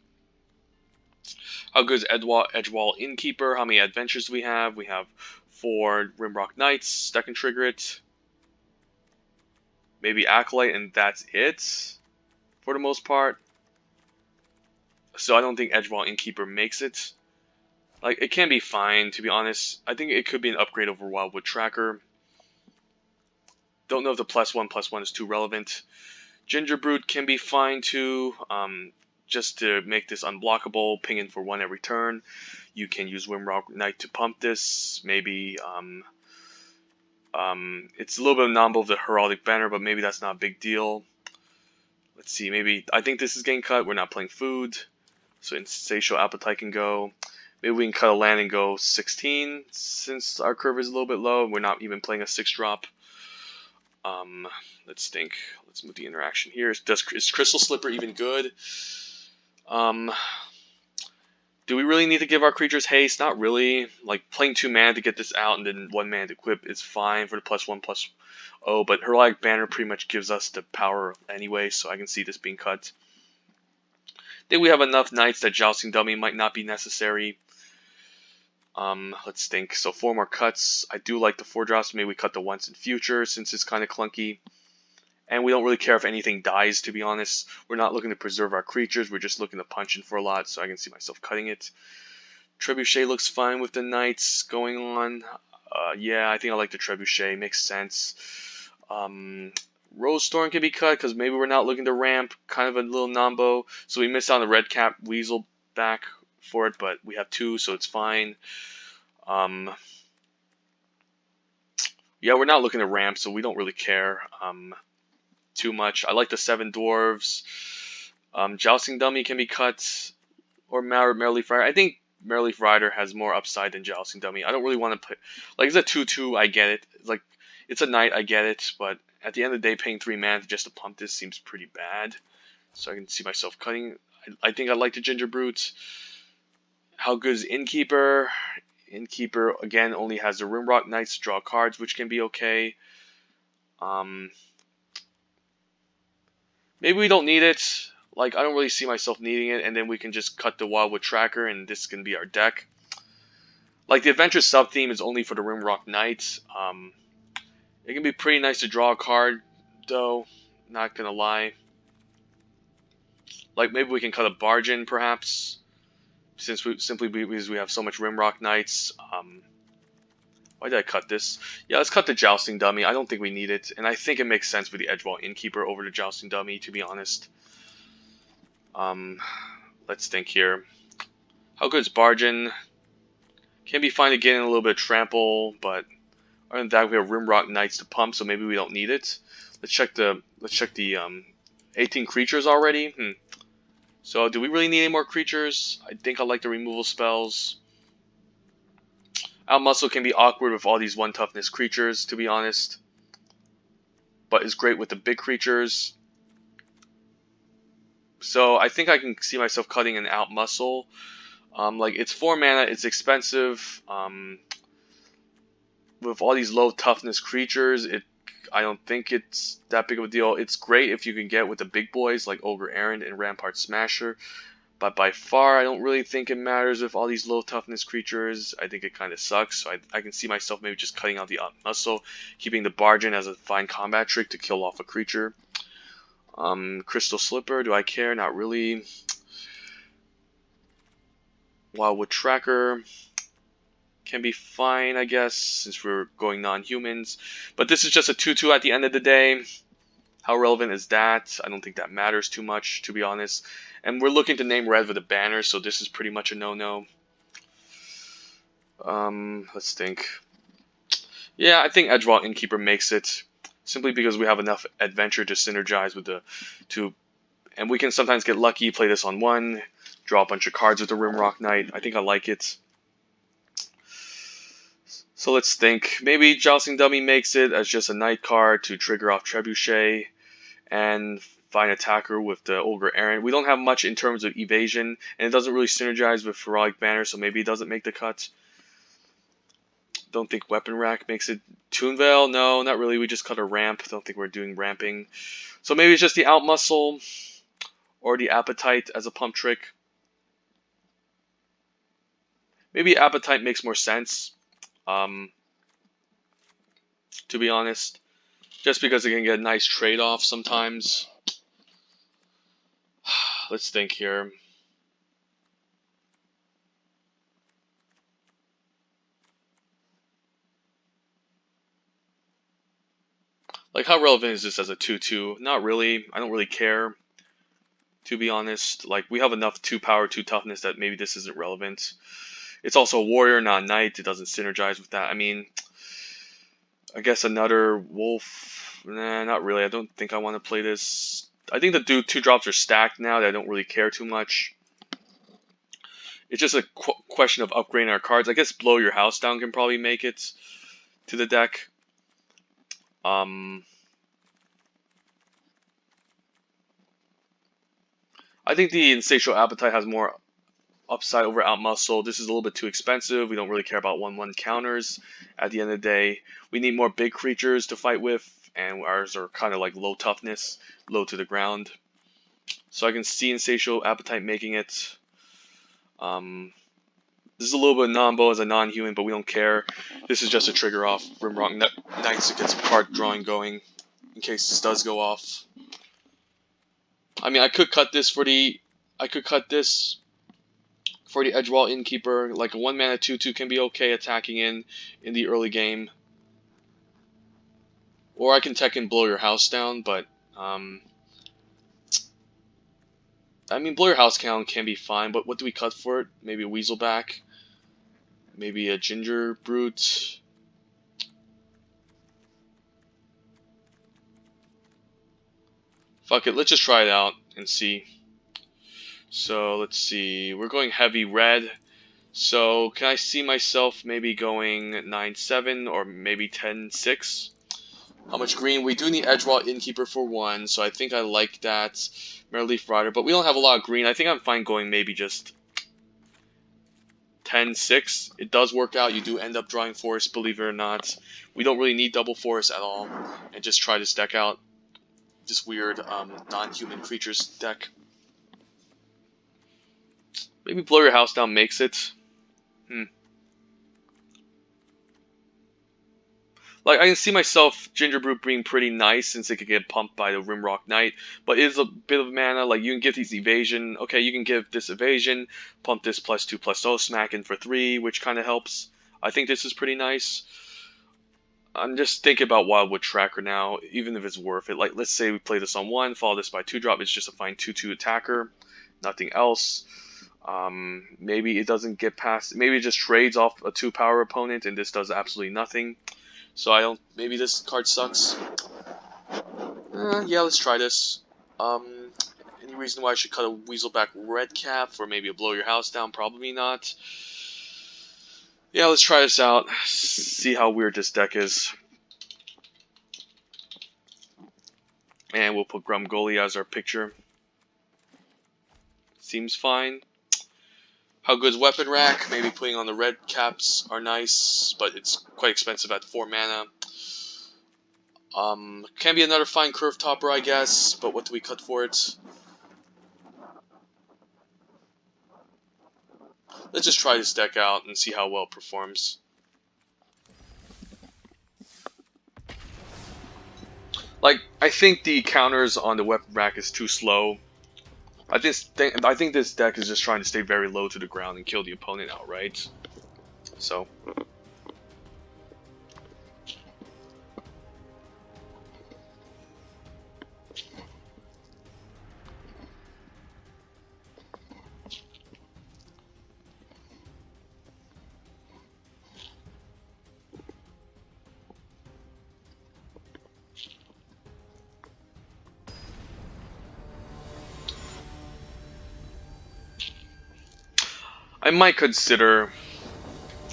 How good is Edgewall Innkeeper? How many adventures do we have? We have 4 Rimrock Knights that can trigger it. Maybe Acolyte, and that's it for the most part. So I don't think Edgewall Innkeeper makes it. Like, it can be fine, to be honest. I think it could be an upgrade over Wildwood Tracker. Don't know if the +1/+1 is too relevant. Gingerbrute can be fine too. Just to make this unblockable, ping in for 1 every turn. You can use Rimrock Knight to pump this. Maybe it's a little bit of non-buff of the Heraldic Banner, but maybe that's not a big deal. Let's see, maybe I think this is getting cut. We're not playing food, so Insatiable Appetite can go. Maybe we can cut a land and go 16, since our curve is a little bit low. We're not even playing a 6-drop. Um, let's think. Let's move the interaction here. Is Crystal Slipper even good? Um, do we really need to give our creatures haste? Not really. Like, playing 2 mana to get this out and then 1 mana to equip is fine for the +1/+0, but Heroic Banner pretty much gives us the power anyway, so I can see this being cut. I think we have enough Knights that Jousting Dummy might not be necessary. Let's think. So 4 more cuts. I do like the 4 drops. Maybe we cut the once in future since it's kind of clunky. And we don't really care if anything dies, to be honest. We're not looking to preserve our creatures. We're just looking to punch in for a lot, so I can see myself cutting it. Trebuchet looks fine with the Knights going on. Yeah, I think I like the Trebuchet. Makes sense. Rose Storm can be cut because maybe we're not looking to ramp. Kind of a little nombo. So we missed out on the Red Cap Weasel back for it, but we have 2, so it's fine. Yeah, we're not looking to ramp, so we don't really care too much. I like the 7 Dwarves. Jousting Dummy can be cut, or Merleaf Rider. I think Merleaf Rider has more upside than Jousting Dummy. I don't really want to put, like, it's a 2/2, I get it. Like, it's a knight, I get it, but at the end of the day, paying 3 mana just to pump this seems pretty bad. So I can see myself cutting. I think I like the Ginger Brute. How good is Innkeeper? Innkeeper, again, only has the Rimrock Knights to draw cards, which can be okay. Maybe we don't need it. Like, I don't really see myself needing it, and then we can just cut the Wildwood Tracker, and this can be our deck. Like, the Adventure sub-theme is only for the Rimrock Knights. It can be pretty nice to draw a card, though. Not gonna lie. Like, maybe we can cut a Bargain, perhaps. Simply because we have so much Rimrock Knights. Why did I cut this? Yeah, let's cut the Jousting Dummy. I don't think we need it. And I think it makes sense with the Edgewall Innkeeper over the Jousting Dummy, to be honest. Let's think here. How good is Bargain? Can be fine to get in a little bit of trample, but other than that, we have Rimrock Knights to pump, so maybe we don't need it. Let's check the 18 creatures already. So do we really need any more creatures? I think I like the removal spells. Outmuscle can be awkward with all these 1 toughness creatures, to be honest, but is great with the big creatures. So I think I can see myself cutting an Outmuscle. Like, it's 4 mana, it's expensive. With all these low toughness creatures, I don't think it's that big of a deal. It's great if you can get with the big boys like Ogre Errand and Rampart Smasher, but by far I don't really think it matters with all these low toughness creatures. I think it kind of sucks, so I can see myself maybe just cutting out the Muscle, keeping the Bargain as a fine combat trick to kill off a creature. Crystal Slipper, do I care? Not really. Wildwood Tracker can be fine, I guess, since we're going non-humans. But this is just a 2/2 at the end of the day. How relevant is that? I don't think that matters too much, to be honest. And we're looking to name red with a banner, so this is pretty much a no-no. Let's think. Yeah, I think Edgewall Innkeeper makes it, simply because we have enough adventure to synergize with the two. And we can sometimes get lucky, play this on 1, draw a bunch of cards with the Rimrock Knight. I think I like it. So let's think. Maybe Jousting Dummy makes it as just a Knight card to trigger off Trebuchet and Fine Attacker with the Ogre Errand. We don't have much in terms of evasion, and it doesn't really synergize with Heroic Banner, so maybe it doesn't make the cut. Don't think Weapon Rack makes it. Toon Veil? No, not really. We just cut a ramp. Don't think we're doing ramping. So maybe it's just the Outmuscle or the Appetite as a pump trick. Maybe Appetite makes more sense. To be honest, just because it can get a nice trade-off sometimes. Let's think here. Like, how relevant is this as a 2/2? Not really. I don't really care, to be honest. Like, we have enough 2 power, 2 toughness that maybe this isn't relevant. It's also a warrior, not a knight. It doesn't synergize with that. I mean, I guess another wolf. Nah, not really. I don't think I want to play this. I think the 2 drops are stacked now that I don't really care too much. It's just a question of upgrading our cards. I guess Blow Your House Down can probably make it to the deck. I think the Insatiable Appetite has more upside over Outmuscle. This is a little bit too expensive. We don't really care about 1/1 counters. At the end of the day, we need more big creatures to fight with, and ours are kind of like low toughness, low to the ground. So I can see Insatiable Appetite making it. This is a little bit non-bow as a non-human, but we don't care. This is just a trigger off Rimrock Knights to get some card drawing going in case this does go off. I mean, I could cut this for the Edgewall Innkeeper. Like a 1-mana 2/2 can be okay attacking in the early game. Or I can tech and blow your house down, but I mean, blow your house down can be fine, but what do we cut for it? Maybe a Weaselback, maybe a Ginger Brute. Fuck it, let's just try it out and see. So let's see, we're going heavy red. So can I see myself maybe going 9/7 or maybe 10/6? How much green? We do need Edgewall Innkeeper for 1, so I think I like that. Merleaf Rider, but we don't have a lot of green. I think I'm fine going maybe just 10/6. It does work out. You do end up drawing forest, believe it or not. We don't really need double forest at all, and just try this deck out. This weird non-human creatures deck. Maybe blow your house down makes it. Like, I can see myself Ginger Brute being pretty nice since it could get pumped by the Rimrock Knight, but it is a bit of mana. Like, you can give these evasion. Okay, you can give this evasion, pump this +2/+0, smack in for 3, which kind of helps. I think this is pretty nice. I'm just thinking about Wildwood Tracker now, even if it's worth it. Like, let's say we play this on 1, follow this by 2-drop. It's just a fine 2/2 attacker, nothing else. Maybe it doesn't get past. Maybe it just trades off a 2-power opponent, and this does absolutely nothing. So I don't. Maybe this card sucks. Yeah, let's try this. Any reason why I should cut a Weaselback red cap or maybe a blow your house down? Probably not. Yeah, let's try this out. See how weird this deck is. And we'll put Grumgoli as our picture. Seems fine. How good's Weapon Rack? Maybe putting on the red caps are nice, but it's quite expensive at 4 mana. Can be another fine Curve Topper, I guess, but what do we cut for it? Let's just try this deck out and see how well it performs. Like, I think the counters on the Weapon Rack is too slow. I think this deck is just trying to stay very low to the ground and kill the opponent outright. So I might consider.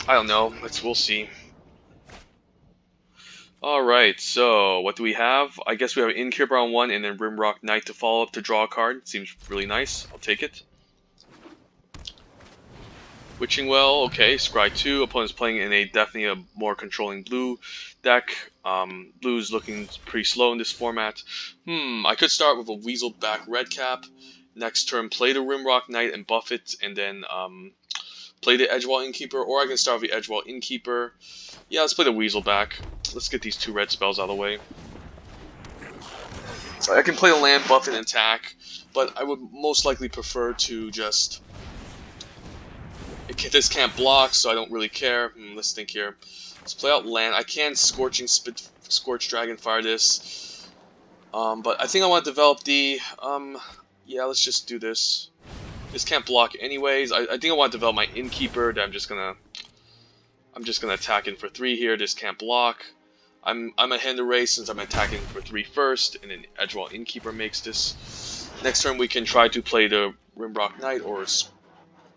I don't know. We'll see. Alright, so what do we have? I guess we have Innkeeper on 1 and then Rimrock Knight to follow up to draw a card. Seems really nice. I'll take it. Witching Well, okay, Scry 2. Opponent's playing in a definitely a more controlling blue deck. Blue's looking pretty slow in this format. I could start with a Weaselback red cap. Next turn, play the Rimrock Knight and buff it, and then play the Edgewall Innkeeper, or I can start with the Edgewall Innkeeper. Yeah, let's play the Weaselback. Let's get these 2 red spells out of the way. So I can play the land, buff, and attack, but I would most likely prefer to just... This can't block, so I don't really care. Let's think here. Let's play out land. I can Scorch Dragonfire this, but I think I want to develop the... yeah, let's just do this. This can't block anyways. I think I want to develop my Innkeeper. That I'm just gonna attack in for 3 here. This can't block. I'm ahead in the race since I'm attacking for 3 first, and then Edgewall Innkeeper makes this. Next turn we can try to play the Rimrock Knight or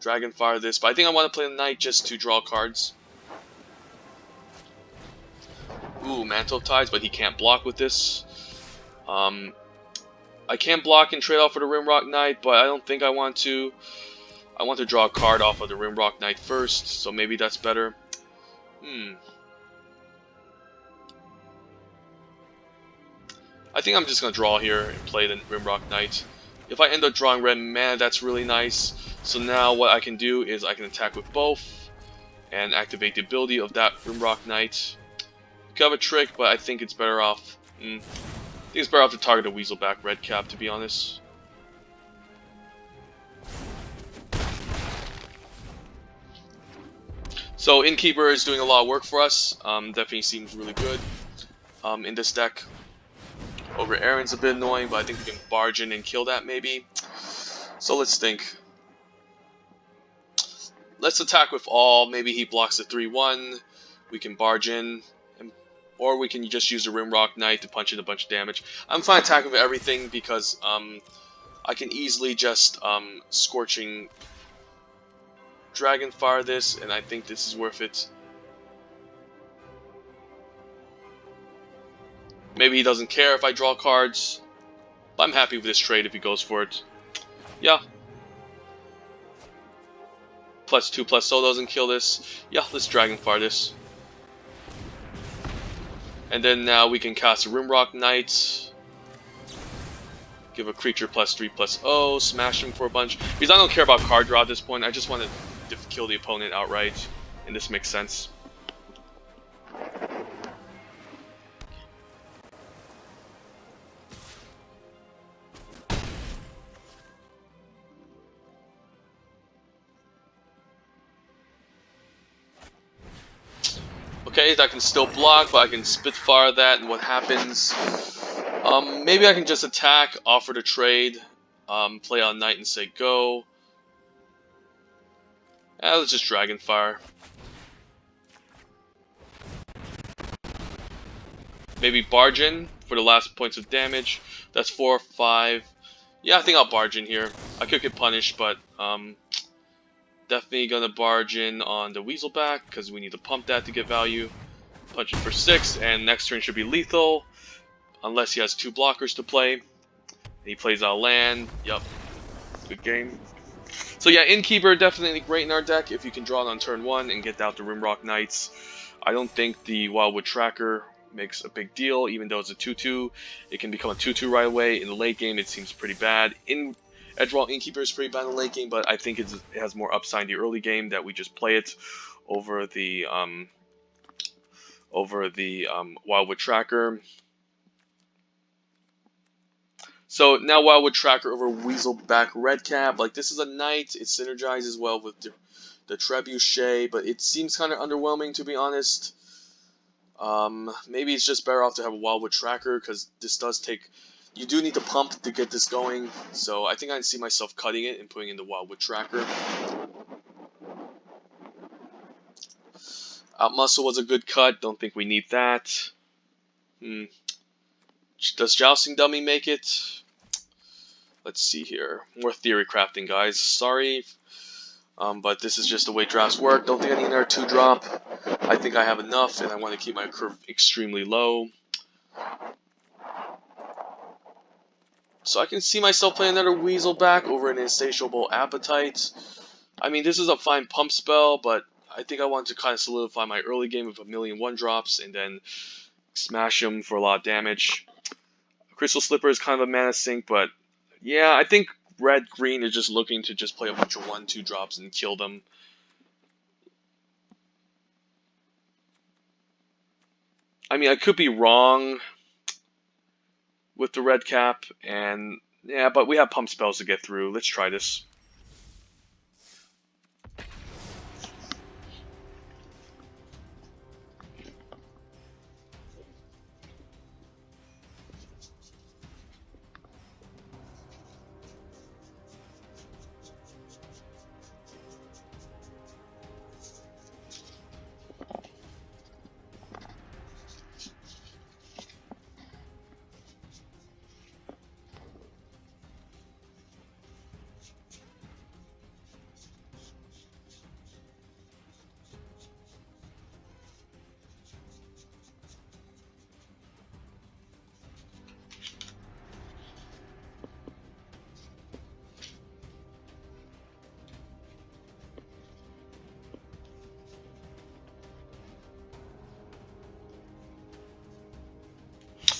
Dragonfire this, but I think I want to play the Knight just to draw cards. Ooh, Mantle of Tides, but he can't block with this. I I can block and trade off for the Rimrock Knight, but I don't think I want to. I want to draw a card off of the Rimrock Knight first, so maybe that's better. I think I'm just going to draw here and play the Rimrock Knight. If I end up drawing red mana, that's really nice. So now what I can do is I can attack with both and activate the ability of that Rimrock Knight. Could have a trick, but I think it's better off. I think it's better off to target a Weaselback Redcap, to be honest. So Innkeeper is doing a lot of work for us. Definitely seems really good in this deck. Over Aaron's a bit annoying, but I think we can barge in and kill that maybe. So let's think. Let's attack with all. Maybe he blocks the 3-1. We can barge in. Or we can just use the Rimrock Knight to punch in a bunch of damage. I'm fine attacking with everything because I can easily just Scorching Dragonfire this, and I think this is worth it. Maybe he doesn't care if I draw cards, but I'm happy with this trade if he goes for it. Yeah. +2/+, so doesn't kill this. Yeah, let's Dragonfire this. And then now we can cast a Rimrock Knight. Give a creature +3/+0, smash him for a bunch. Because I don't care about card draw at this point, I just want to kill the opponent outright. And this makes sense. Okay, I can still block, but I can Spitfire that, and what happens? Maybe I can just attack, offer to trade, play on Knight and say go. Let's just Dragonfire. Maybe barge in for the last points of damage. That's 4, 5. Yeah, I think I'll barge in here. I could get punished, but definitely gonna barge in on the Weaselback because we need to pump that to get value. Punch it for 6, and next turn should be lethal, unless he has 2 blockers to play. He plays out land. Yup, good game. So yeah, Innkeeper definitely great in our deck if you can draw it on turn 1 and get out the Rimrock Knights. I don't think the Wildwood Tracker makes a big deal, even though it's a 2/2. It can become a 2/2 right away. In the late game, it seems pretty bad. Edgewall Innkeeper is pretty bad in the late game, but I think it has more upside in the early game that we just play it over the Wildwood Tracker. So now Wildwood Tracker over Weaselback Redcap. Like, this is a Knight. It synergizes well with the Trebuchet, but it seems kind of underwhelming, to be honest. Maybe it's just better off to have a Wildwood Tracker, because this does take... You do need to pump to get this going, so I think I can see myself cutting it and putting in the Wildwood Tracker. Outmuscle was a good cut. Don't think we need that. Does Jousting Dummy make it? Let's see here. More theory crafting, guys. Sorry, but this is just the way drafts work. Don't think I need another 2-drop. I think I have enough, and I want to keep my curve extremely low. So I can see myself playing another Weaselback over an Insatiable Appetite. I mean, this is a fine pump spell, but I think I want to kind of solidify my early game with a million 1-drops and then smash them for a lot of damage. Crystal Slipper is kind of a mana sink, but yeah, I think red-green is just looking to just play a bunch of 1/2 drops and kill them. I mean, I could be wrong with the red cap, and yeah, but we have pump spells to get through. Let's try this.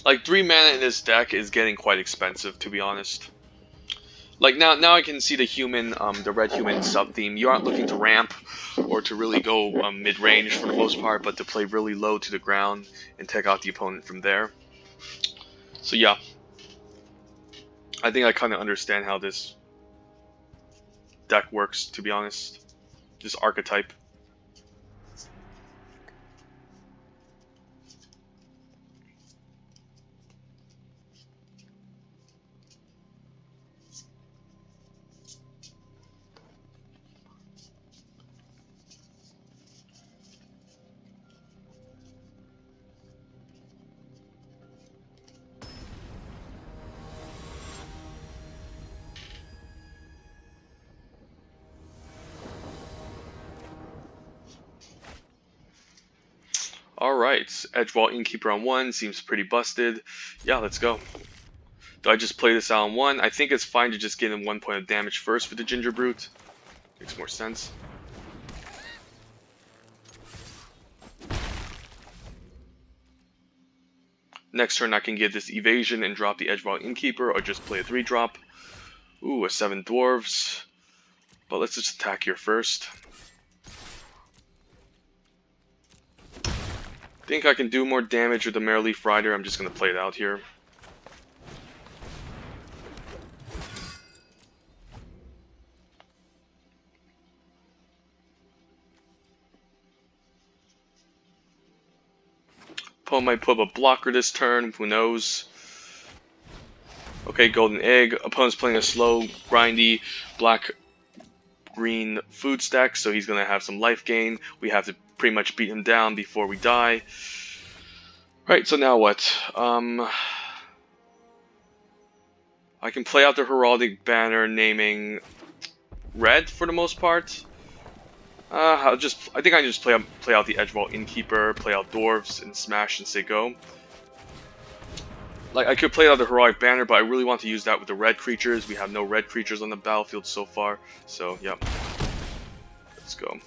Like 3 mana in this deck is getting quite expensive, to be honest. Like now I can see the human, the red human sub theme. You aren't looking to ramp or to really go mid range for the most part, but to play really low to the ground and take out the opponent from there. So yeah, I think I kind of understand how this deck works, to be honest. This archetype. Alright, Edgewall Innkeeper on 1 seems pretty busted. Yeah, let's go. Do I just play this out on 1? I think it's fine to just get in 1 point of damage first with the Ginger Brute. Makes more sense. Next turn I can get this Evasion and drop the Edgewall Innkeeper, or just play a 3-drop. Ooh, a 7 Dwarves. But let's just attack here first. Think I can do more damage with the Mereleaf Rider. I'm just going to play it out here. Opponent might put up a blocker this turn, who knows. Okay, Golden Egg. Opponent's playing a slow, grindy, black-green food stack, so he's going to have some life gain. We have to pretty much beat him down before we die. Right, so now what? I can play out the Heraldic Banner naming red for the most part. I think I just play out the Edgewall Innkeeper, play out Dwarves, and smash and say go. Like, I could play out the Heroic Banner, but I really want to use that with the red creatures. We have no red creatures on the battlefield so far, so yeah. Let's go.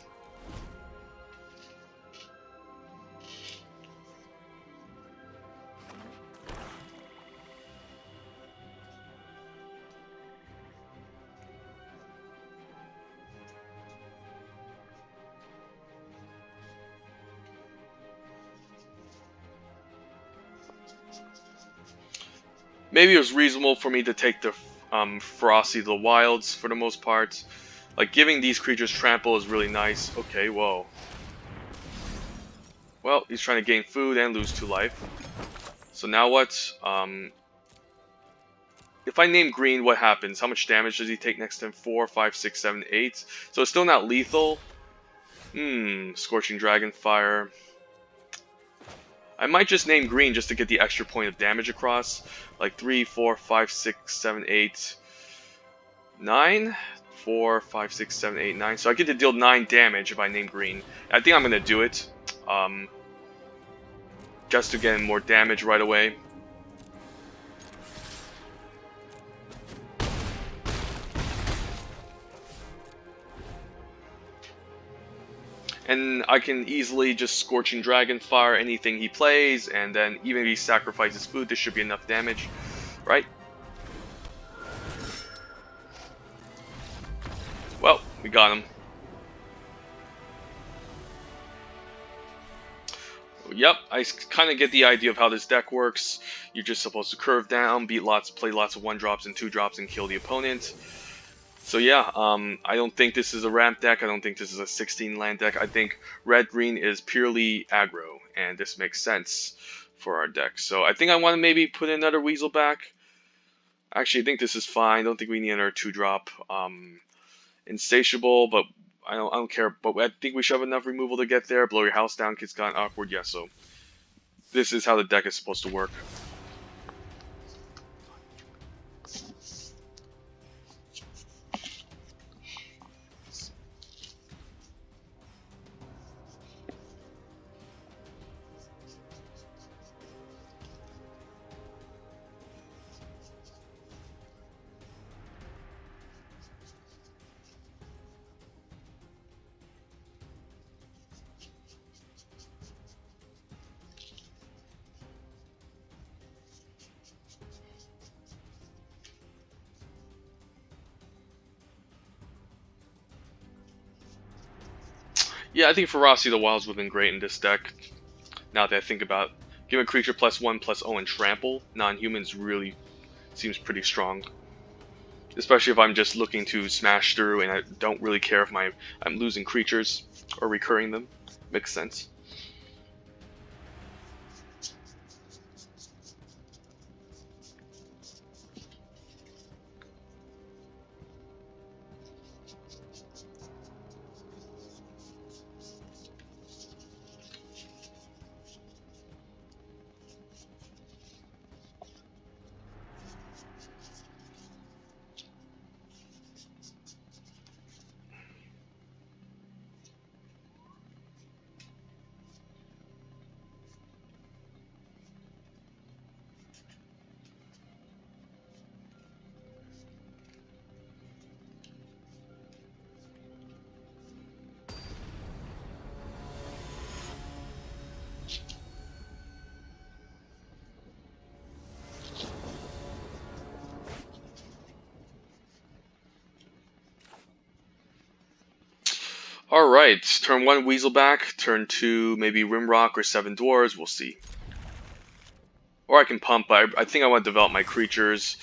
Maybe it was reasonable for me to take the Ferocity of the Wilds for the most part. Like, giving these creatures trample is really nice. Okay, whoa. Well, he's trying to gain food and lose 2 life. So now what? If I name green, what happens? How much damage does he take next turn? 4, 5, 6, 7, 8. So it's still not lethal. Scorching Dragonfire. I might just name green just to get the extra point of damage across. Like 3, 4, 5, 6, 7, 8, 9. 4, 5, 6, 7, 8, 9. So I get to deal 9 damage if I name green. I think I'm going to do it. Just to get more damage right away. And I can easily just Scorching Dragonfire anything he plays, and then even if he sacrifices food, this should be enough damage, right? Well, we got him. Yep, I kind of get the idea of how this deck works. You're just supposed to curve down, play lots of 1-drops and 2-drops, and kill the opponent. So yeah, I don't think this is a ramp deck. I don't think this is a 16-land deck. I think red-green is purely aggro, and this makes sense for our deck. So I think I want to maybe put another Weasel back. Actually, I think this is fine. I don't think we need another 2-drop. Insatiable, but I don't care. But I think we should have enough removal to get there. Blow your house down, kids got awkward. Yeah, so this is how the deck is supposed to work. Yeah, I think Ferocity of the Wilds would have been great in this deck. Now that I think about it. Give a creature +1/+0 and trample. Non-humans really seems pretty strong. Especially if I'm just looking to smash through and I don't really care if I'm losing creatures or recurring them. Makes sense. Alright, turn 1 Weaselback, turn 2 maybe Rimrock or 7 Dwarves, we'll see. Or I can pump, but I think I want to develop my creatures.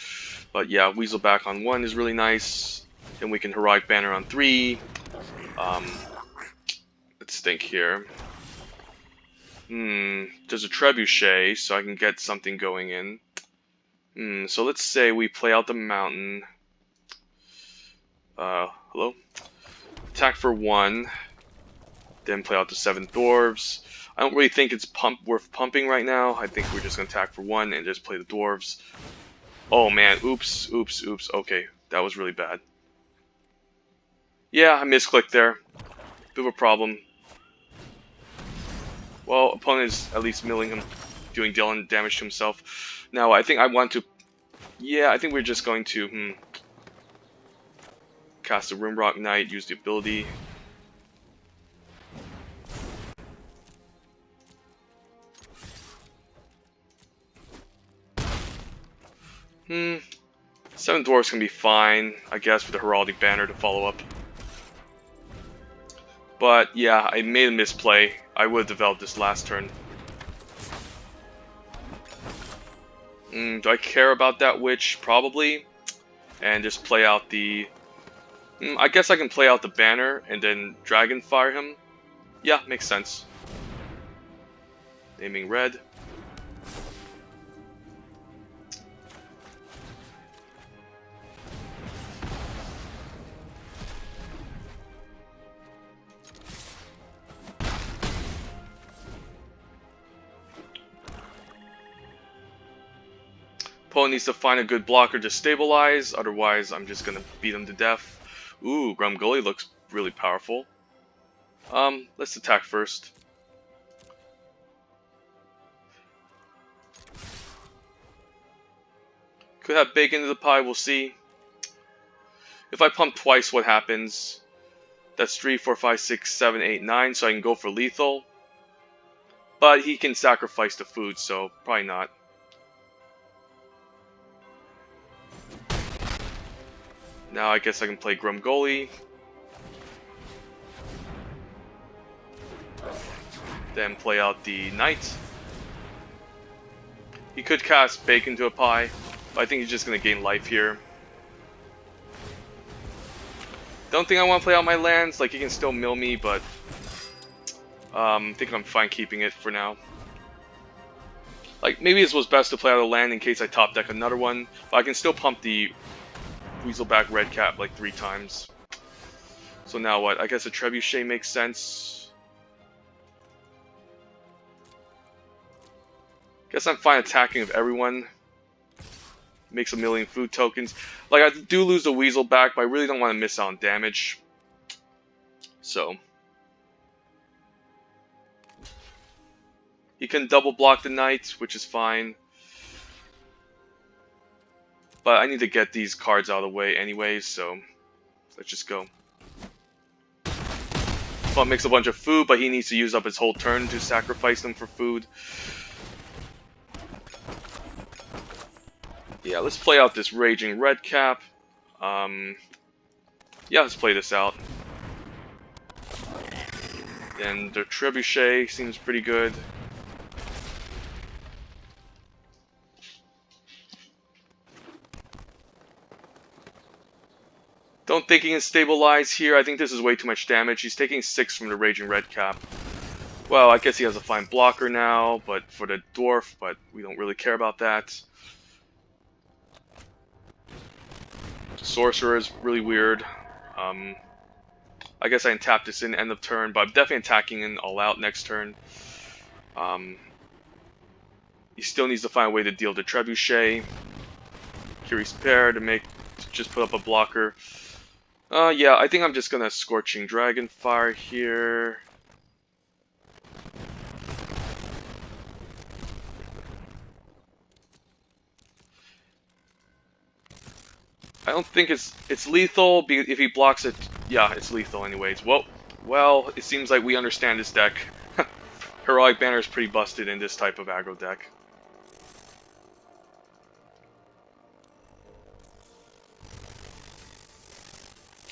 But yeah, Weaselback on 1 is really nice. Then we can Heroic Banner on 3. Let's think here. There's a Trebuchet, so I can get something going in. So let's say we play out the mountain. Hello? Attack for 1. Then play out the 7 Dwarves. I don't really think it's worth pumping right now. I think we're just going to attack for 1 and just play the Dwarves. Oh man, oops. Okay, that was really bad. Yeah, I misclicked there. Bit of a problem. Well, opponent is at least milling him, doing damage to himself. Now, I think I want to... Yeah, I think we're just going to... Cast a Rimrock Knight, use the ability. Seven Dwarfs can be fine, I guess, with the Heraldic Banner to follow up. But yeah, I made a misplay. I would have developed this last turn. Do I care about that Witch? Probably. And just play out the... I guess I can play out the banner and then Dragon Fire him. Yeah, makes sense. Naming red. Opponent needs to find a good blocker to stabilize, otherwise I'm just gonna beat him to death. Ooh, Gruul looks really powerful. Let's attack first. Could have bacon into the pie, we'll see. If I pump twice, what happens? That's 3, 4, 5, 6, 7, 8, 9, so I can go for lethal. But he can sacrifice the food, so probably not. Now I guess I can play Gruul. Then play out the Knight. He could cast Bacon to a Pie, but I think he's just going to gain life here. Don't think I want to play out my lands, like he can still mill me, but I think I'm fine keeping it for now. Like, maybe it was best to play out a land in case I top deck another one, but I can still pump the Weaselback Red Cap like 3 times. So now what? I guess a Trebuchet makes sense. Guess I'm fine attacking with everyone. Makes a million food tokens. Like, I do lose the Weaselback, but I really don't want to miss out on damage. So. He can double block the Knight, which is fine. But I need to get these cards out of the way anyways, so let's just go. Well, makes a bunch of food, but he needs to use up his whole turn to sacrifice them for food. Yeah, let's play out this Raging Red Cap. Yeah, let's play this out. And the trebuchet seems pretty good. Don't think he can stabilize here. I think this is way too much damage. He's taking 6 from the Raging Red Cap. Well, I guess he has a fine blocker now, but for the dwarf, but we don't really care about that. Sorcerer is really weird. I guess I can tap this in end of turn, but I'm definitely attacking in all out next turn. He still needs to find a way to deal the trebuchet. Curious pair to just put up a blocker. Yeah, I think I'm just gonna Scorching Dragonfire here. I don't think it's lethal. If he blocks it, yeah, it's lethal anyways. Well, it seems like we understand this deck. Heroic Banner is pretty busted in this type of aggro deck.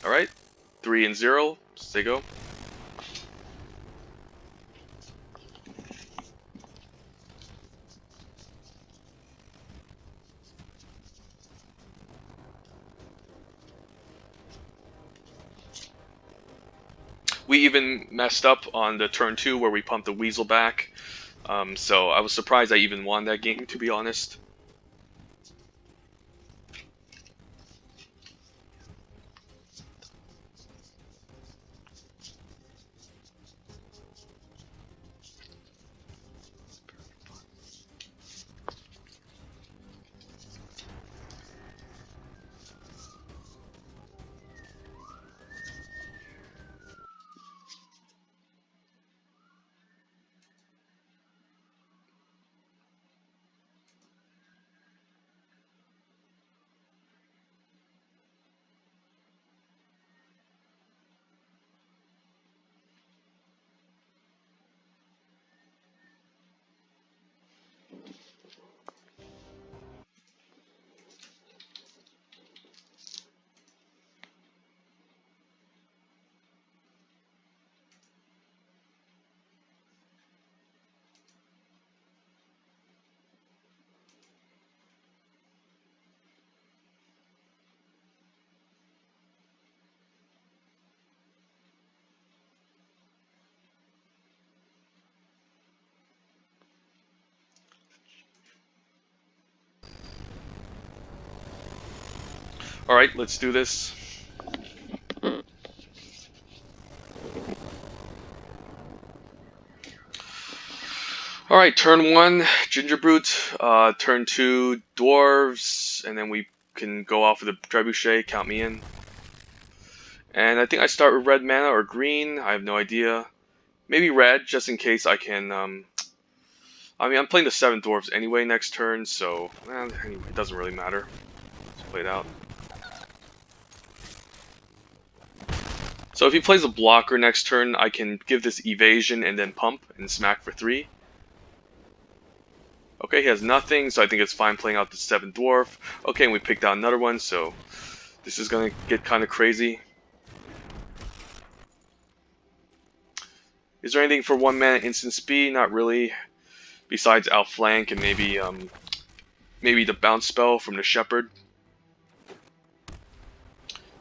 Alright, 3 and 0, Sigo. We even messed up on the turn 2 where we pumped the Weasel back. So I was surprised I even won that game, to be honest. Alright, let's do this. Alright, turn 1, Ginger Brute. Turn 2, Dwarves. And then we can go off with the Trebuchet, count me in. And I think I start with red mana or green. I have no idea. Maybe red, just in case I can... I mean, I'm playing the 7 Dwarves anyway next turn, so... anyway, it doesn't really matter. Let's play it out. So if he plays a blocker next turn, I can give this evasion and then pump and smack for 3. Okay, he has nothing, so I think it's fine playing out the 7 dwarf. Okay, and we picked out another one, so this is gonna get kind of crazy. Is there anything for 1 mana instant speed? Not really. Besides outflank and maybe the bounce spell from the Shepherd.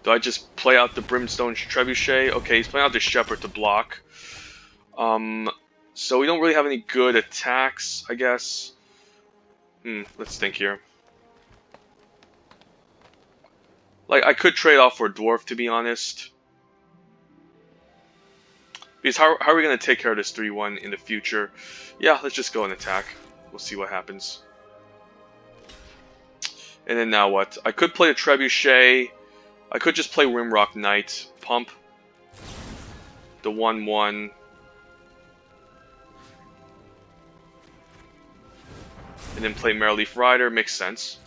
Do I just play out the Brimstone Trebuchet? Okay, he's playing out the Shepherd to block. So we don't really have any good attacks, I guess. Let's think here. Like, I could trade off for a Dwarf, to be honest. Because how are we going to take care of this 3-1 in the future? Yeah, let's just go and attack. We'll see what happens. And then now what? I could play a Trebuchet. I could just play Rimrock Knight. Pump. The 1-1. And then play Marrowleaf Rider. Makes sense.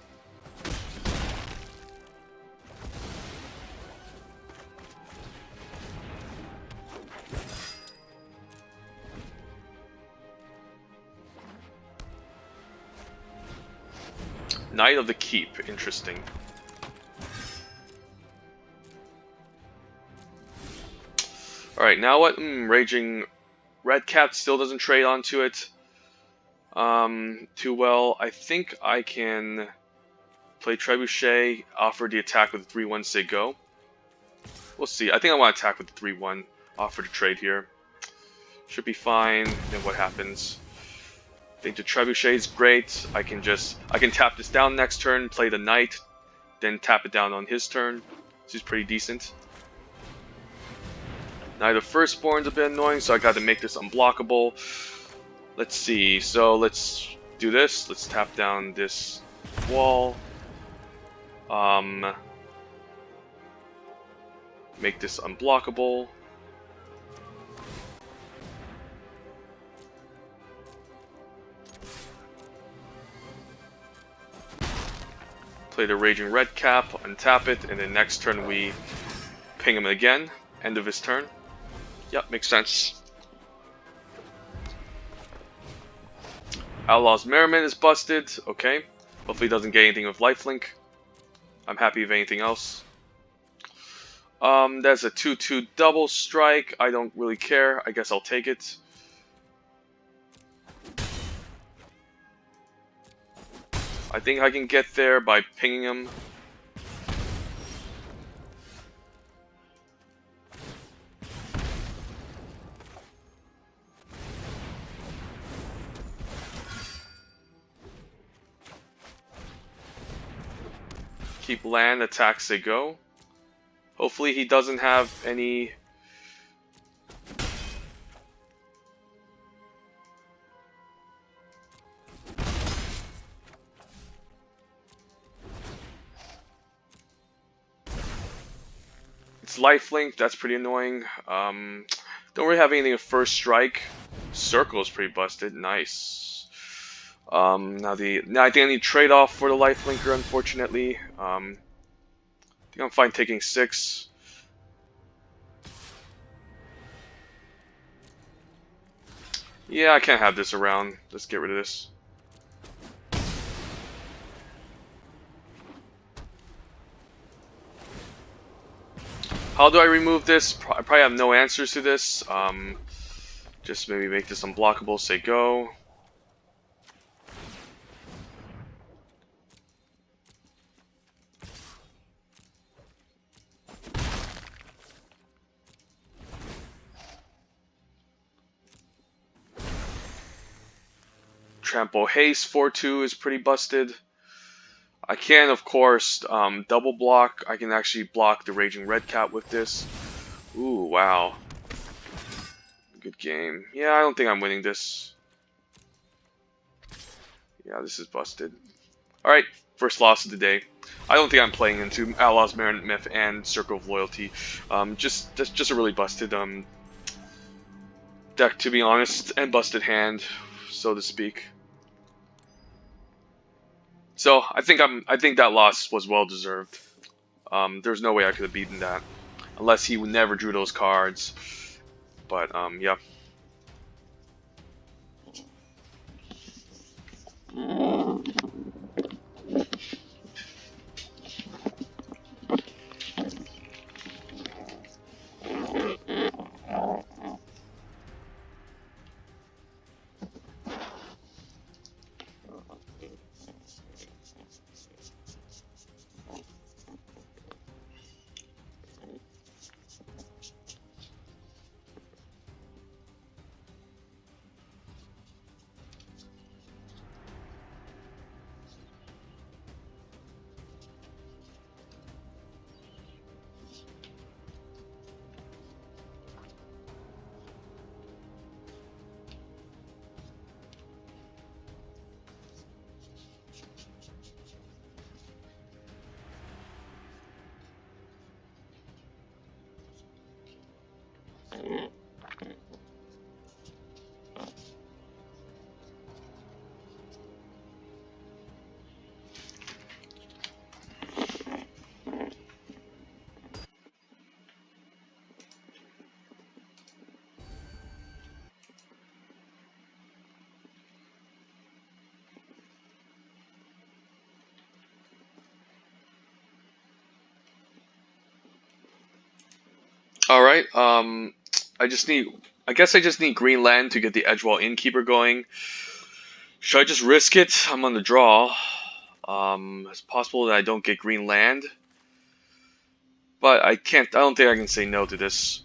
Knight of the Keep. Interesting. Alright, now what? Raging Red Cap still doesn't trade onto it too well. I think I can play Trebuchet, offer the attack with 3-1, say go. We'll see. I think I want to attack with the 3-1, offer to trade here. Should be fine. Then what happens? I think the Trebuchet is great. I can tap this down next turn, play the Knight, then tap it down on his turn. This is pretty decent. Knight of Firstborn's a bit annoying, so I got to make this unblockable. Let's see. So let's do this. Let's tap down this wall. Make this unblockable. Play the Raging Red Cap, untap it, and then next turn we ping him again. End of his turn. Yep, makes sense. Outlaw's Merriman is busted. Okay. Hopefully he doesn't get anything with lifelink. I'm happy with anything else. That's a 2-2 double strike. I don't really care. I guess I'll take it. I think I can get there by pinging him. Keep land, attacks they go. Hopefully he doesn't have any... It's lifelink, that's pretty annoying. Don't really have anything with first strike. Circle is pretty busted, nice. Now I think I need trade off for the lifelinker, unfortunately. I think I'm fine taking 6. Yeah, I can't have this around. Let's get rid of this. How do I remove this? I probably have no answers to this. Just maybe make this unblockable, say go. Trample Haste 4-2 is pretty busted. I can, of course, double block. I can actually block the Raging Red Cap with this. Ooh, wow. Good game. Yeah, I don't think I'm winning this. Yeah, this is busted. Alright, first loss of the day. I don't think I'm playing into Outlaw's Merit Myth and Circle of Loyalty. Just a really busted deck, to be honest, and busted hand, so to speak. So I think that loss was well deserved. There's no way I could have beaten that, unless he never drew those cards. But yeah. All right. I I guess I just need green land to get the Edgewall Innkeeper going. Should I just risk it? I'm on the draw. It's possible that I don't get green land. But I don't think I can say no to this.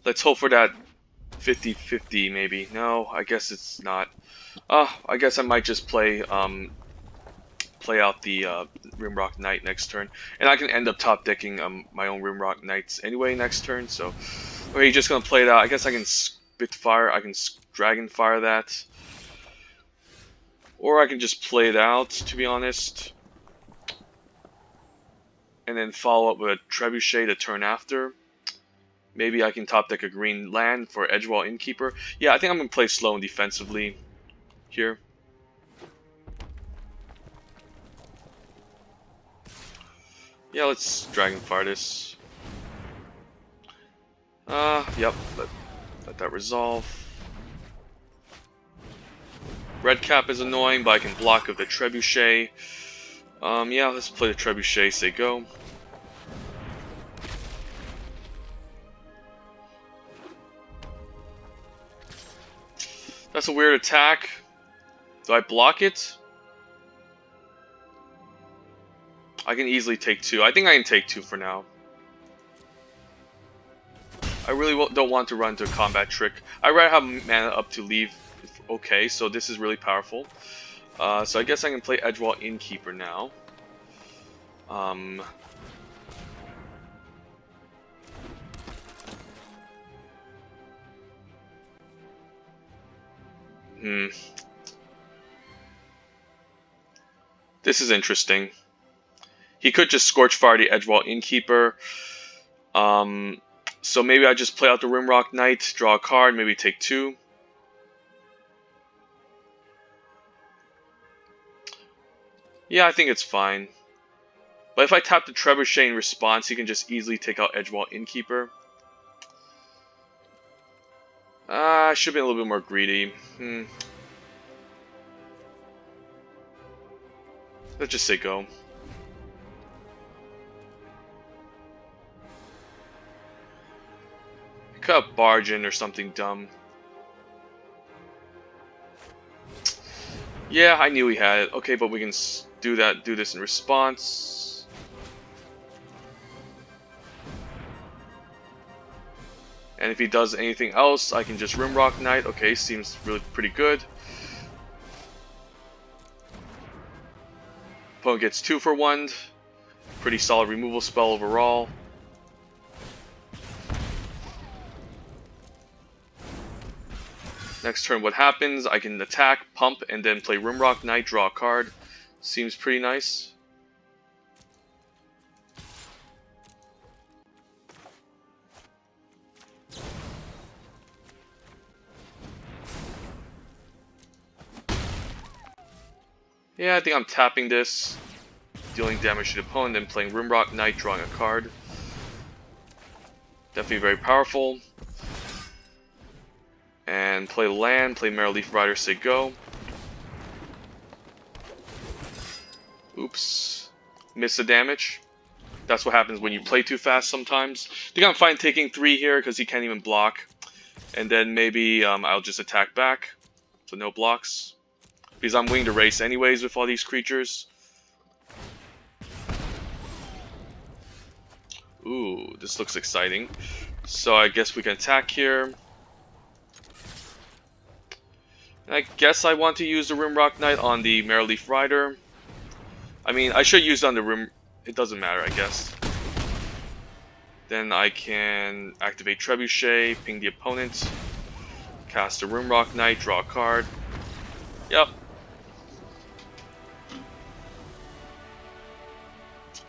Let's hope for that 50-50 maybe. No, I guess it's not. I guess I might just play out the Rimrock Knight next turn. And I can end up top decking my own Rimrock Knights anyway next turn. So, okay, just gonna play it out. I guess I can Spitfire. I can Dragon Fire that. Or I can just play it out, to be honest. And then follow up with a Trebuchet the turn after. Maybe I can top deck a green land for Edgewall Innkeeper. Yeah, I think I'm going to play slow and defensively here. Yeah, let's Dragonfire this. Yep, let that resolve. Red Cap is annoying, but I can block with the Trebuchet. Yeah, let's play the Trebuchet, say go. That's a weird attack. Do I block it? I can easily take 2. I think I can take 2 for now. I really don't want to run into a combat trick. I'd rather have mana up to leave. Okay, so this is really powerful. So I guess I can play Edgewall Innkeeper now. This is interesting. He could just Scorch Fire the Edgewall Innkeeper. So maybe I just play out the Rimrock Knight, draw a card, maybe take 2. Yeah, I think it's fine. But if I tap the Trebuchet in response, he can just easily take out Edgewall Innkeeper. I should be a little bit more greedy. Let's just say go. Could have barge in or something dumb. Yeah, I knew he had it. Okay, but we can do this in response. And if he does anything else, I can just Rimrock Knight. Okay, seems really pretty good. Opponent gets 2 for 1. Pretty solid removal spell overall. Next turn, what happens? I can attack, pump, and then play Rimrock Knight, draw a card. Seems pretty nice. Yeah, I think I'm tapping this, dealing damage to the opponent, then playing Rimrock Knight, drawing a card. Definitely very powerful. And play land, play Marrowleaf Rider, say go. Oops. Miss the damage. That's what happens when you play too fast sometimes. I think I'm fine taking 3 here because he can't even block. And then maybe I'll just attack back. So no blocks. Because I'm winning the race anyways with all these creatures. Ooh, this looks exciting. So I guess we can attack here. I guess I want to use the Rimrock Knight on the Marrowleaf Rider. I mean, I should use it on the Rim... It doesn't matter, I guess. Then I can activate Trebuchet, ping the opponent, cast a Rimrock Knight, draw a card. Yep.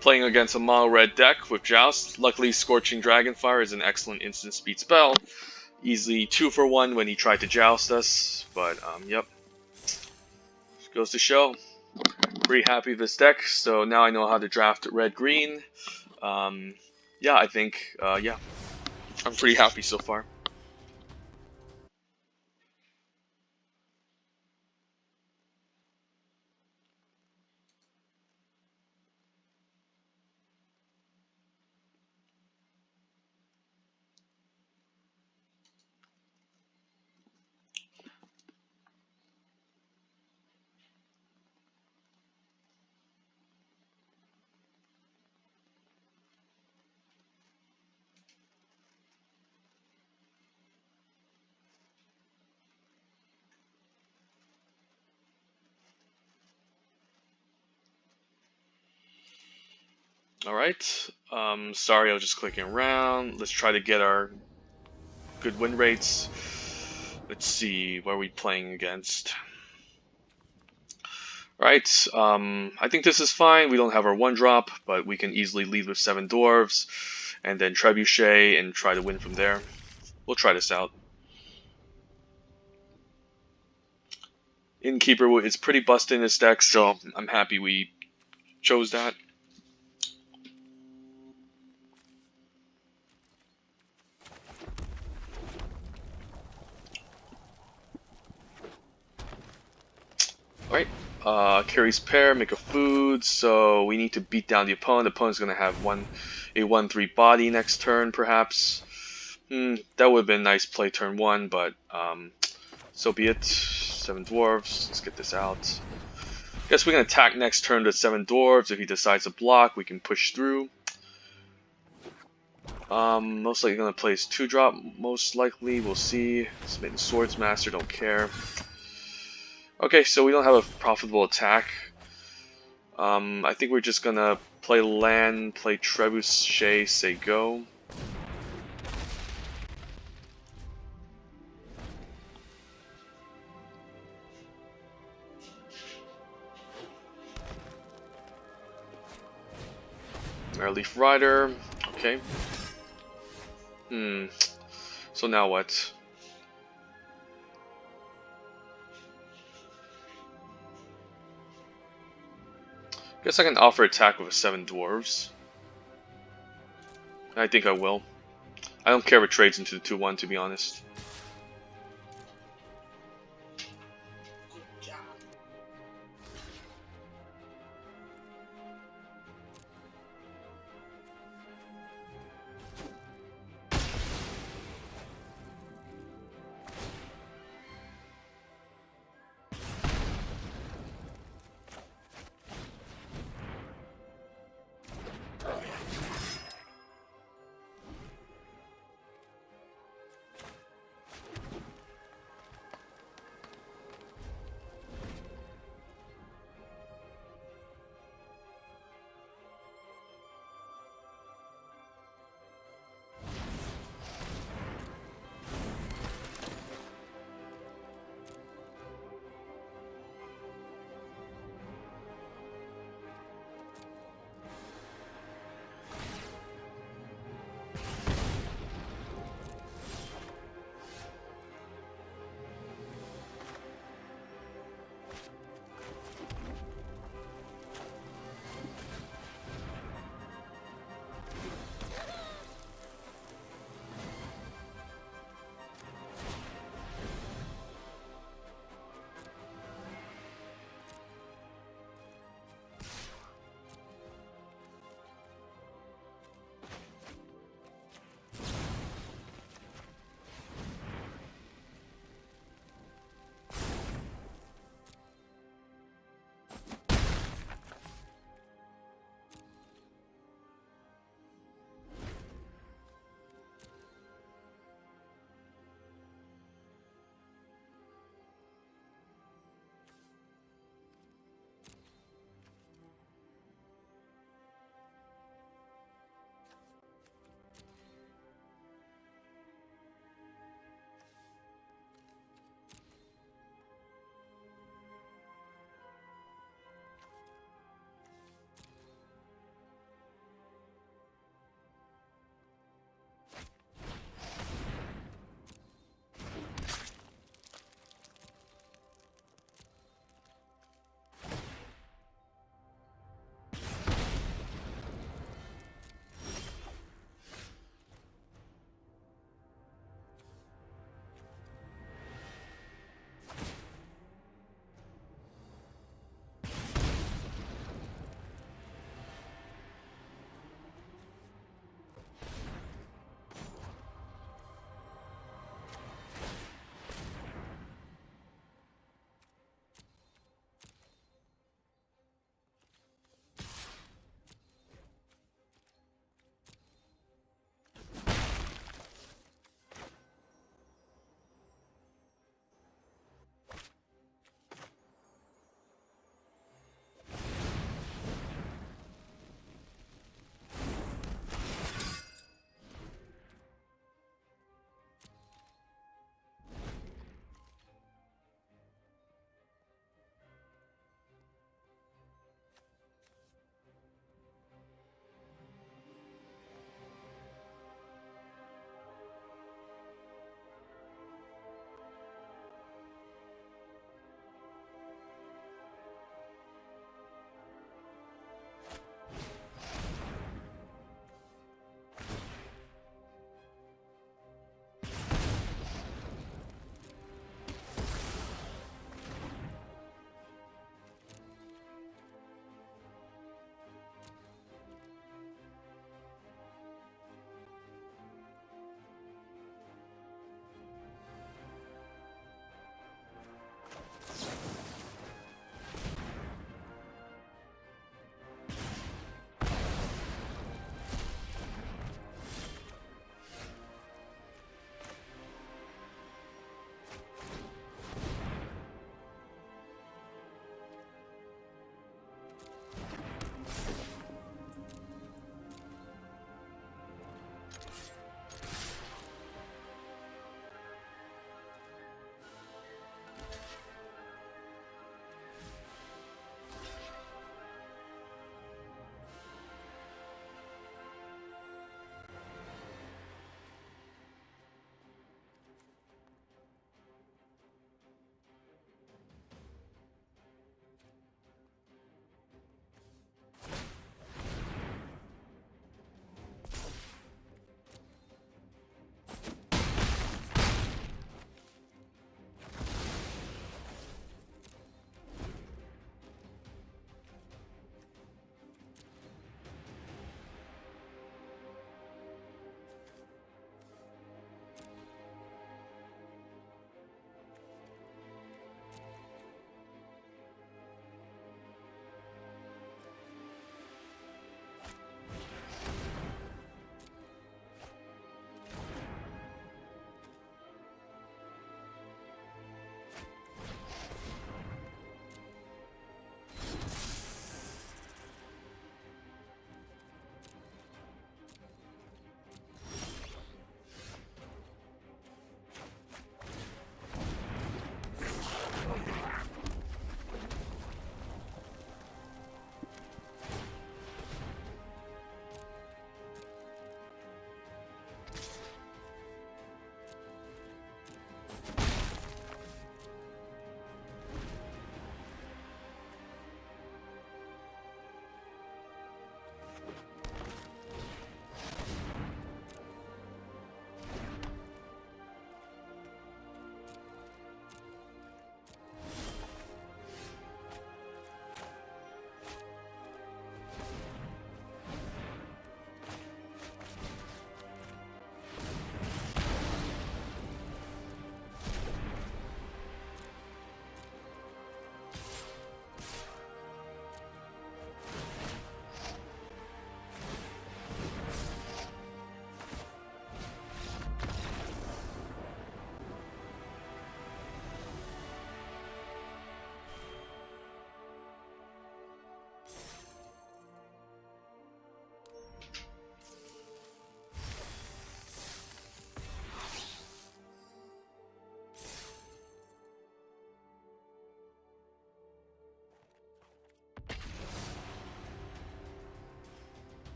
Playing against a mono-red deck with Joust. Luckily, Scorching Dragonfire is an excellent instant speed spell. Easily 2 for 1 when he tried to Joust us. But, yep. Just goes to show. Pretty happy with this deck, so now I know how to draft red-green. Yeah, I think, yeah. I'm pretty happy so far. Alright. Sorry, I was just clicking around. Let's try to get our good win rates. Let's see, what are we playing against? Right, I think this is fine. We don't have our 1-drop, but we can easily lead with 7 dwarves, and then trebuchet, and try to win from there. We'll try this out. Innkeeper is pretty busted in this deck, so I'm happy we chose that. Alright, carries pair, make a food, so we need to beat down the opponent. The opponent's going to have a 1/3 body next turn, perhaps. That would have been a nice play turn 1, but so be it. 7 dwarves, let's get this out. Guess we can attack next turn to 7 dwarves. If he decides to block, we can push through. Most likely going to play his 2-drop, most likely, we'll see. Smitten Swordsmaster, don't care. Okay, so we don't have a profitable attack. I think we're just gonna play land, play trebuchet, say go. Airleaf Rider, okay. So now what? Guess I can offer attack with 7 dwarves. I think I will. I don't care if it trades into the 2/1, to be honest.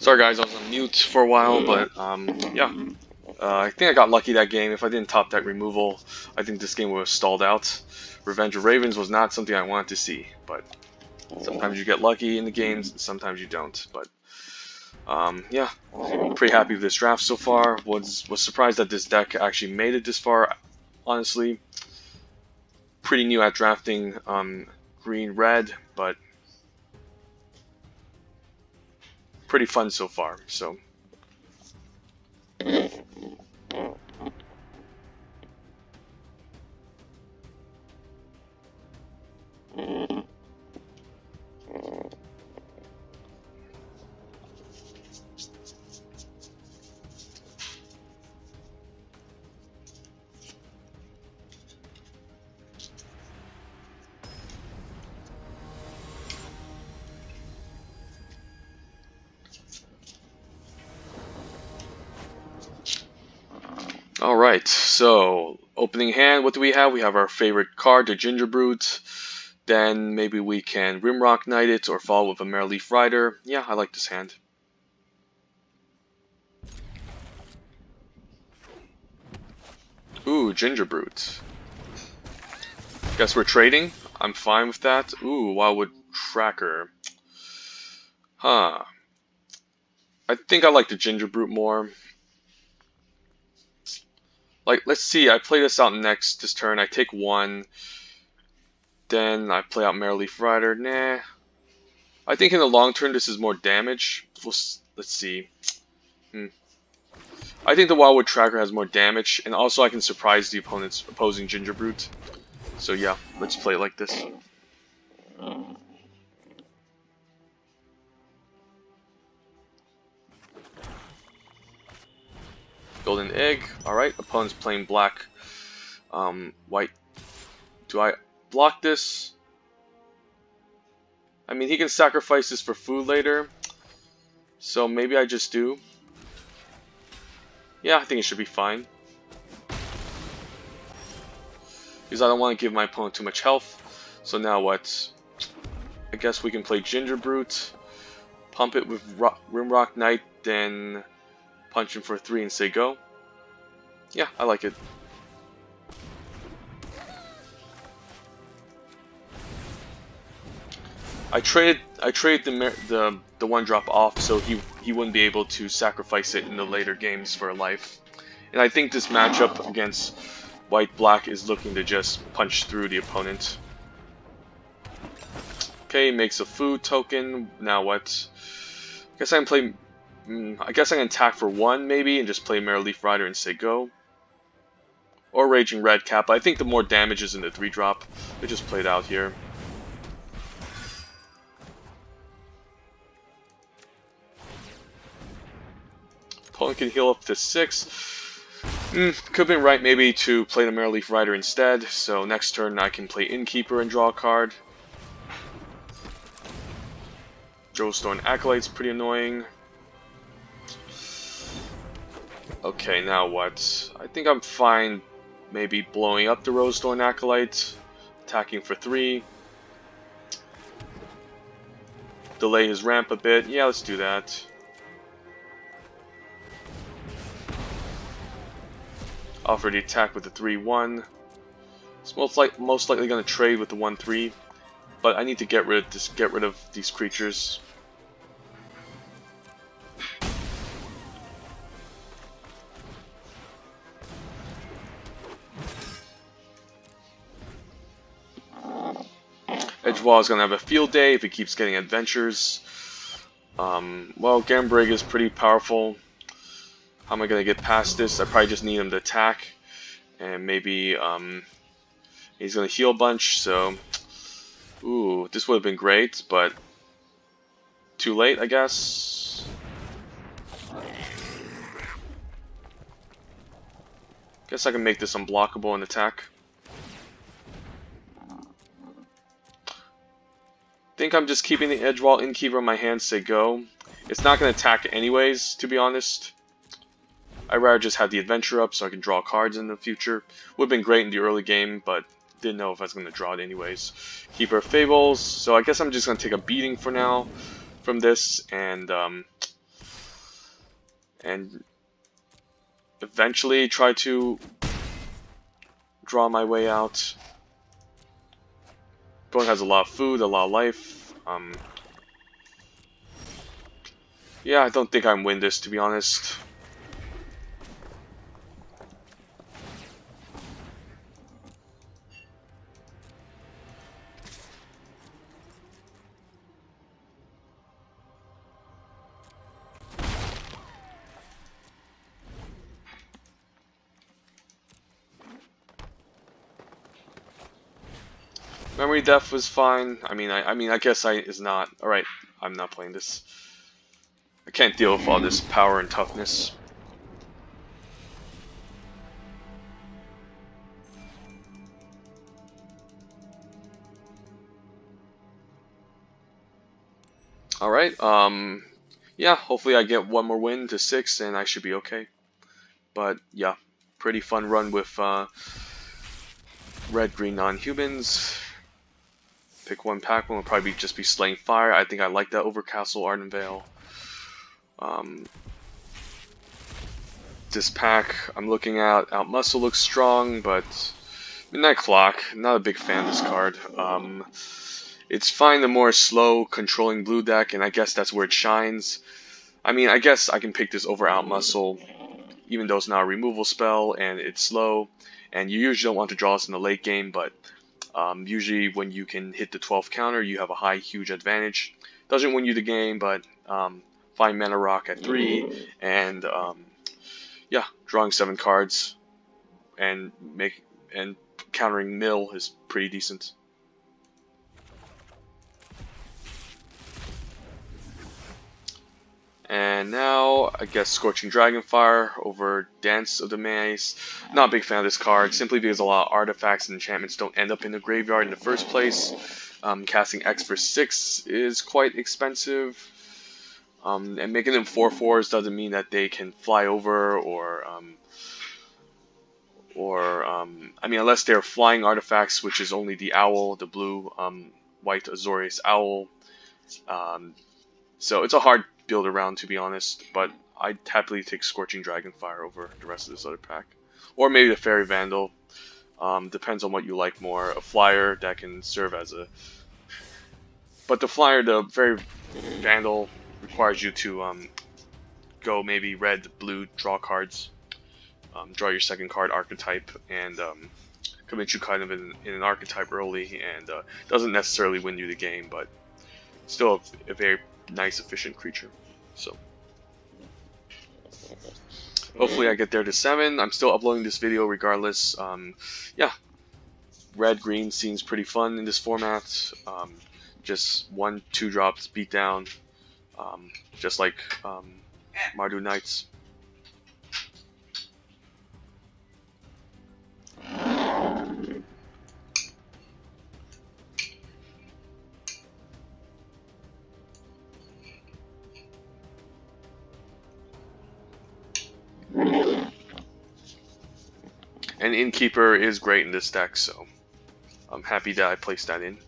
Sorry guys, I was on mute for a while, but yeah. I think I got lucky that game. If I didn't top deck removal, I think this game would have stalled out. Revenge of Ravens was not something I wanted to see, but sometimes you get lucky in the games, and sometimes you don't. But yeah, pretty happy with this draft so far. Was surprised that this deck actually made it this far. Honestly, pretty new at drafting green red, but pretty fun so far. So. Alright, so opening hand, what do we have? We have our favorite card, the Ginger Brute. Then maybe we can Rimrock Knight it or follow with a Mereleaf Rider. Yeah, I like this hand. Ooh, Ginger Brute. Guess we're trading? I'm fine with that. Ooh, Wildwood Tracker. Huh. I think I like the Ginger Brute more. Like, let's see, I play this out next this turn. I take one. Then I play out Mereleaf Rider. Nah. I think in the long term this is more damage. Let's see. I think the Wildwood Tracker has more damage, and also I can surprise the opposing Ginger Brute. So yeah, let's play it like this. Golden Egg. Alright, opponent's playing black. White. Do I block this? I mean, he can sacrifice this for food later. So maybe I just do. Yeah, I think it should be fine. Because I don't want to give my opponent too much health. So now what? I guess we can play Ginger Brute. Pump it with Rimrock Knight, then punch him for 3 and say go. Yeah, I like it. I traded the 1-drop off so he wouldn't be able to sacrifice it in the later games for life. And I think this matchup against white-black is looking to just punch through the opponent. Okay, makes a food token. Now what? I guess I can play. I guess I can attack for 1 maybe and just play Mereleaf Rider and say go. Or Raging Redcap. I think the more damage is in the 3-drop. They just played out here. Opponent can heal up to 6. Could have been right maybe to play the Mereleaf Rider instead. So next turn I can play Innkeeper and draw a card. Rosethorn Acolyte's pretty annoying. Okay, now what? I think I'm fine maybe blowing up the Rosethorn Acolyte, attacking for 3. Delay his ramp a bit. Yeah, let's do that. Offer the attack with the 3-1. It's most likely going to trade with the 1-3, but I need to get rid of these creatures. Edgewall is going to have a field day if he keeps getting adventures. Well, Gambrig is pretty powerful. How am I going to get past this? I probably just need him to attack. And maybe he's going to heal a bunch, so... Ooh, this would have been great, but... Too late, I guess. Guess I can make this unblockable and attack. Think I'm just keeping the Edgewall Innkeeper in my hand, say go. It's not going to attack anyways, to be honest. I'd rather just have the adventure up so I can draw cards in the future. Would have been great in the early game, but didn't know if I was going to draw it anyways. Keeper of Fables, so I guess I'm just going to take a beating for now from this, and and eventually try to draw my way out. Opponent has a lot of food, a lot of life. Yeah, I don't think I can win this, to be honest. Memory Death was fine. I guess is not. All right, I'm not playing this. I can't deal with all this power and toughness. All right. Yeah. Hopefully, I get one more win to 6, and I should be okay. But yeah, pretty fun run with red, green, non-humans. Pick one pack one will probably just be Slaying Fire. I think I like that over Castle Ardenvale. This pack I'm looking at, Outmuscle looks strong, but Midnight Clock, not a big fan of this card. It's fine the more slow controlling blue deck, and I guess that's where it shines. I guess I can pick this over Outmuscle, even though it's not a removal spell and it's slow, and you usually don't want to draw this in the late game, but usually when you can hit the 12th counter, you have a huge advantage. Doesn't win you the game, but find Mana Rock at 3, and yeah, drawing 7 cards and countering Mill is pretty decent. And now, I guess Scorching Dragonfire over Dance of the Maze. Not a big fan of this card, simply because a lot of artifacts and enchantments don't end up in the graveyard in the first place. Casting X for 6 is quite expensive. And making them 4/4s doesn't mean that they can fly over unless they're flying artifacts, which is only the Owl, the blue, white Azorius Owl. So it's a hard build around, to be honest, but I'd happily take Scorching Dragonfire over the rest of this other pack. Or maybe the Fairy Vandal. Depends on what you like more. A flyer that can serve as a... But the Fairy Vandal requires you to go maybe red, blue, draw cards. Draw your second card archetype, and commit you kind of in an archetype early, and doesn't necessarily win you the game, but still a very nice, efficient creature. So hopefully I get there to 7. I'm still uploading this video regardless. Yeah, red green seems pretty fun in this format. Just 1/2 drops beat down, just like Mardu Knights. And Innkeeper is great in this deck, so I'm happy that I placed that in.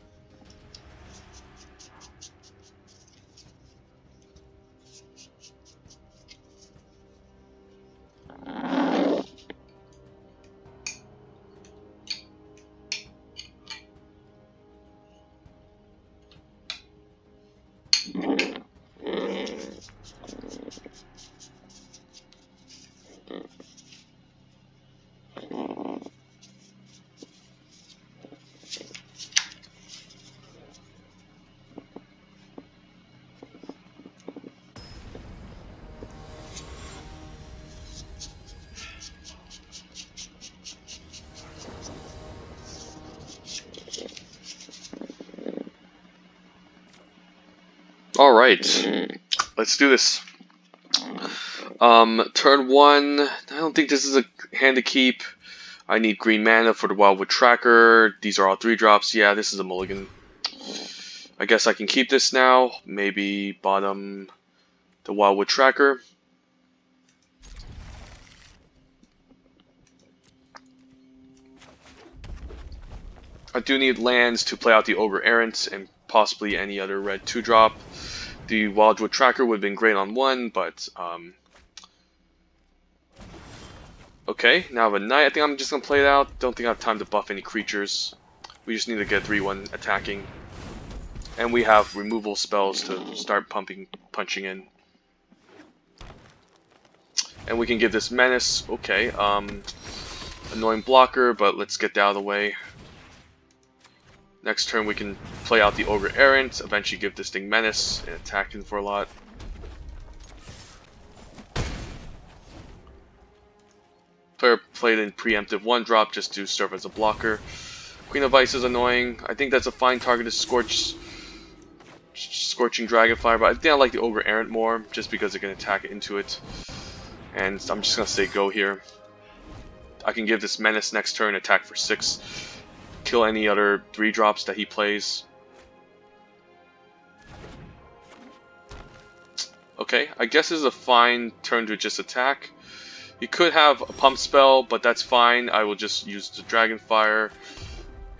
Alright, let's do this. Turn 1, I don't think this is a hand to keep. I need green mana for the Wildwood Tracker. These are all 3 drops. Yeah, this is a mulligan. I guess I can keep this now. Maybe bottom the Wildwood Tracker. I do need lands to play out the Ogre Errant and possibly any other red 2-drop. The Wildwood Tracker would have been great on 1, but Okay, now I have a knight. I think I'm just gonna play it out. Don't think I have time to buff any creatures. We just need to get 3-1 attacking. And we have removal spells to start punching in. And we can give this menace. Okay, annoying blocker, but let's get that out of the way. Next turn we can play out the Ogre Errant, eventually give this thing menace and attack him for a lot. Player played in preemptive 1-drop just to serve as a blocker. Queen of Ice is annoying. I think that's a fine target to Scorching Dragonfire, but I think I like the Ogre Errant more, just because it can attack into it. And I'm just going to say go here. I can give this menace next turn, attack for 6. Kill any other 3-drops that he plays. Okay, I guess this is a fine turn to just attack. He could have a pump spell, but that's fine. I will just use the Dragonfire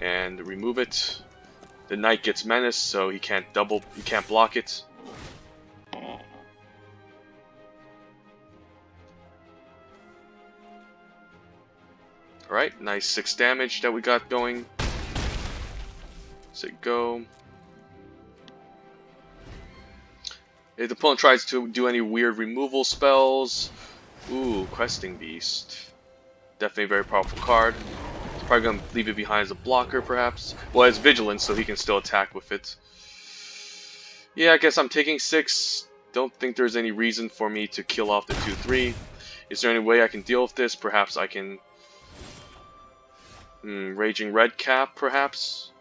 and remove it. The knight gets menace, so he can't block it. Alright, nice 6 damage that we got going. Say go. If the opponent tries to do any weird removal spells, ooh, Questing Beast. Definitely a very powerful card. He's probably going to leave it behind as a blocker, perhaps. Well, it's Vigilance, so he can still attack with it. Yeah, I guess I'm taking 6. Don't think there's any reason for me to kill off the 2-3. Is there any way I can deal with this? Perhaps I can... Raging Red Cap, perhaps?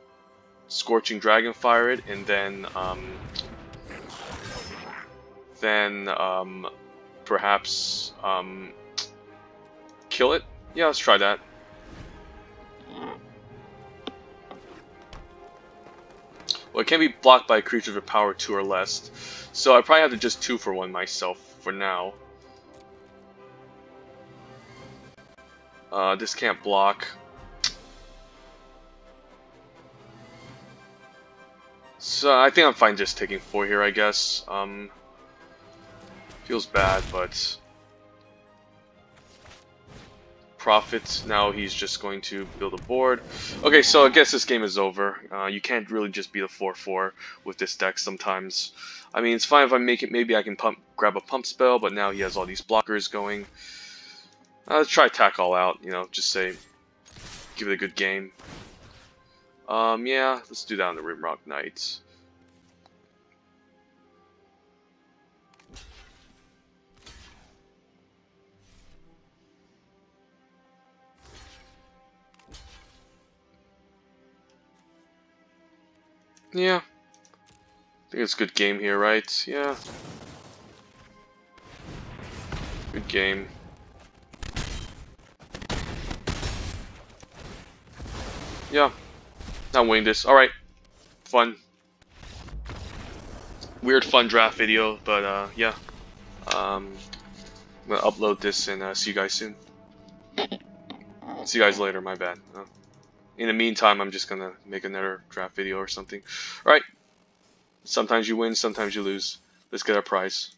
Scorching Dragonfire it, and then perhaps kill it? Yeah, let's try that. Well, it can be blocked by creatures with power 2 or less, so I probably have to just 2-for-1 myself for now. This can't block. So I think I'm fine just taking 4 here, I guess. Feels bad, but profit. Now he's just going to build a board. Okay, so I guess this game is over. You can't really just beat a 4-4 with this deck sometimes. I mean, it's fine if I make it. Maybe I can grab a pump spell, but now he has all these blockers going. Let's try attack all out. You know, just say, give it a good game. Yeah, let's do that on the Rimrock Knight. Yeah. I think it's a good game here, right? Yeah. Good game. Yeah. Not winning this. Alright. Fun. Weird fun draft video, but yeah. I'm gonna upload this and see you guys soon. See you guys later, my bad. In the meantime, I'm just gonna make another draft video or something. Alright. Sometimes you win, sometimes you lose. Let's get our prize.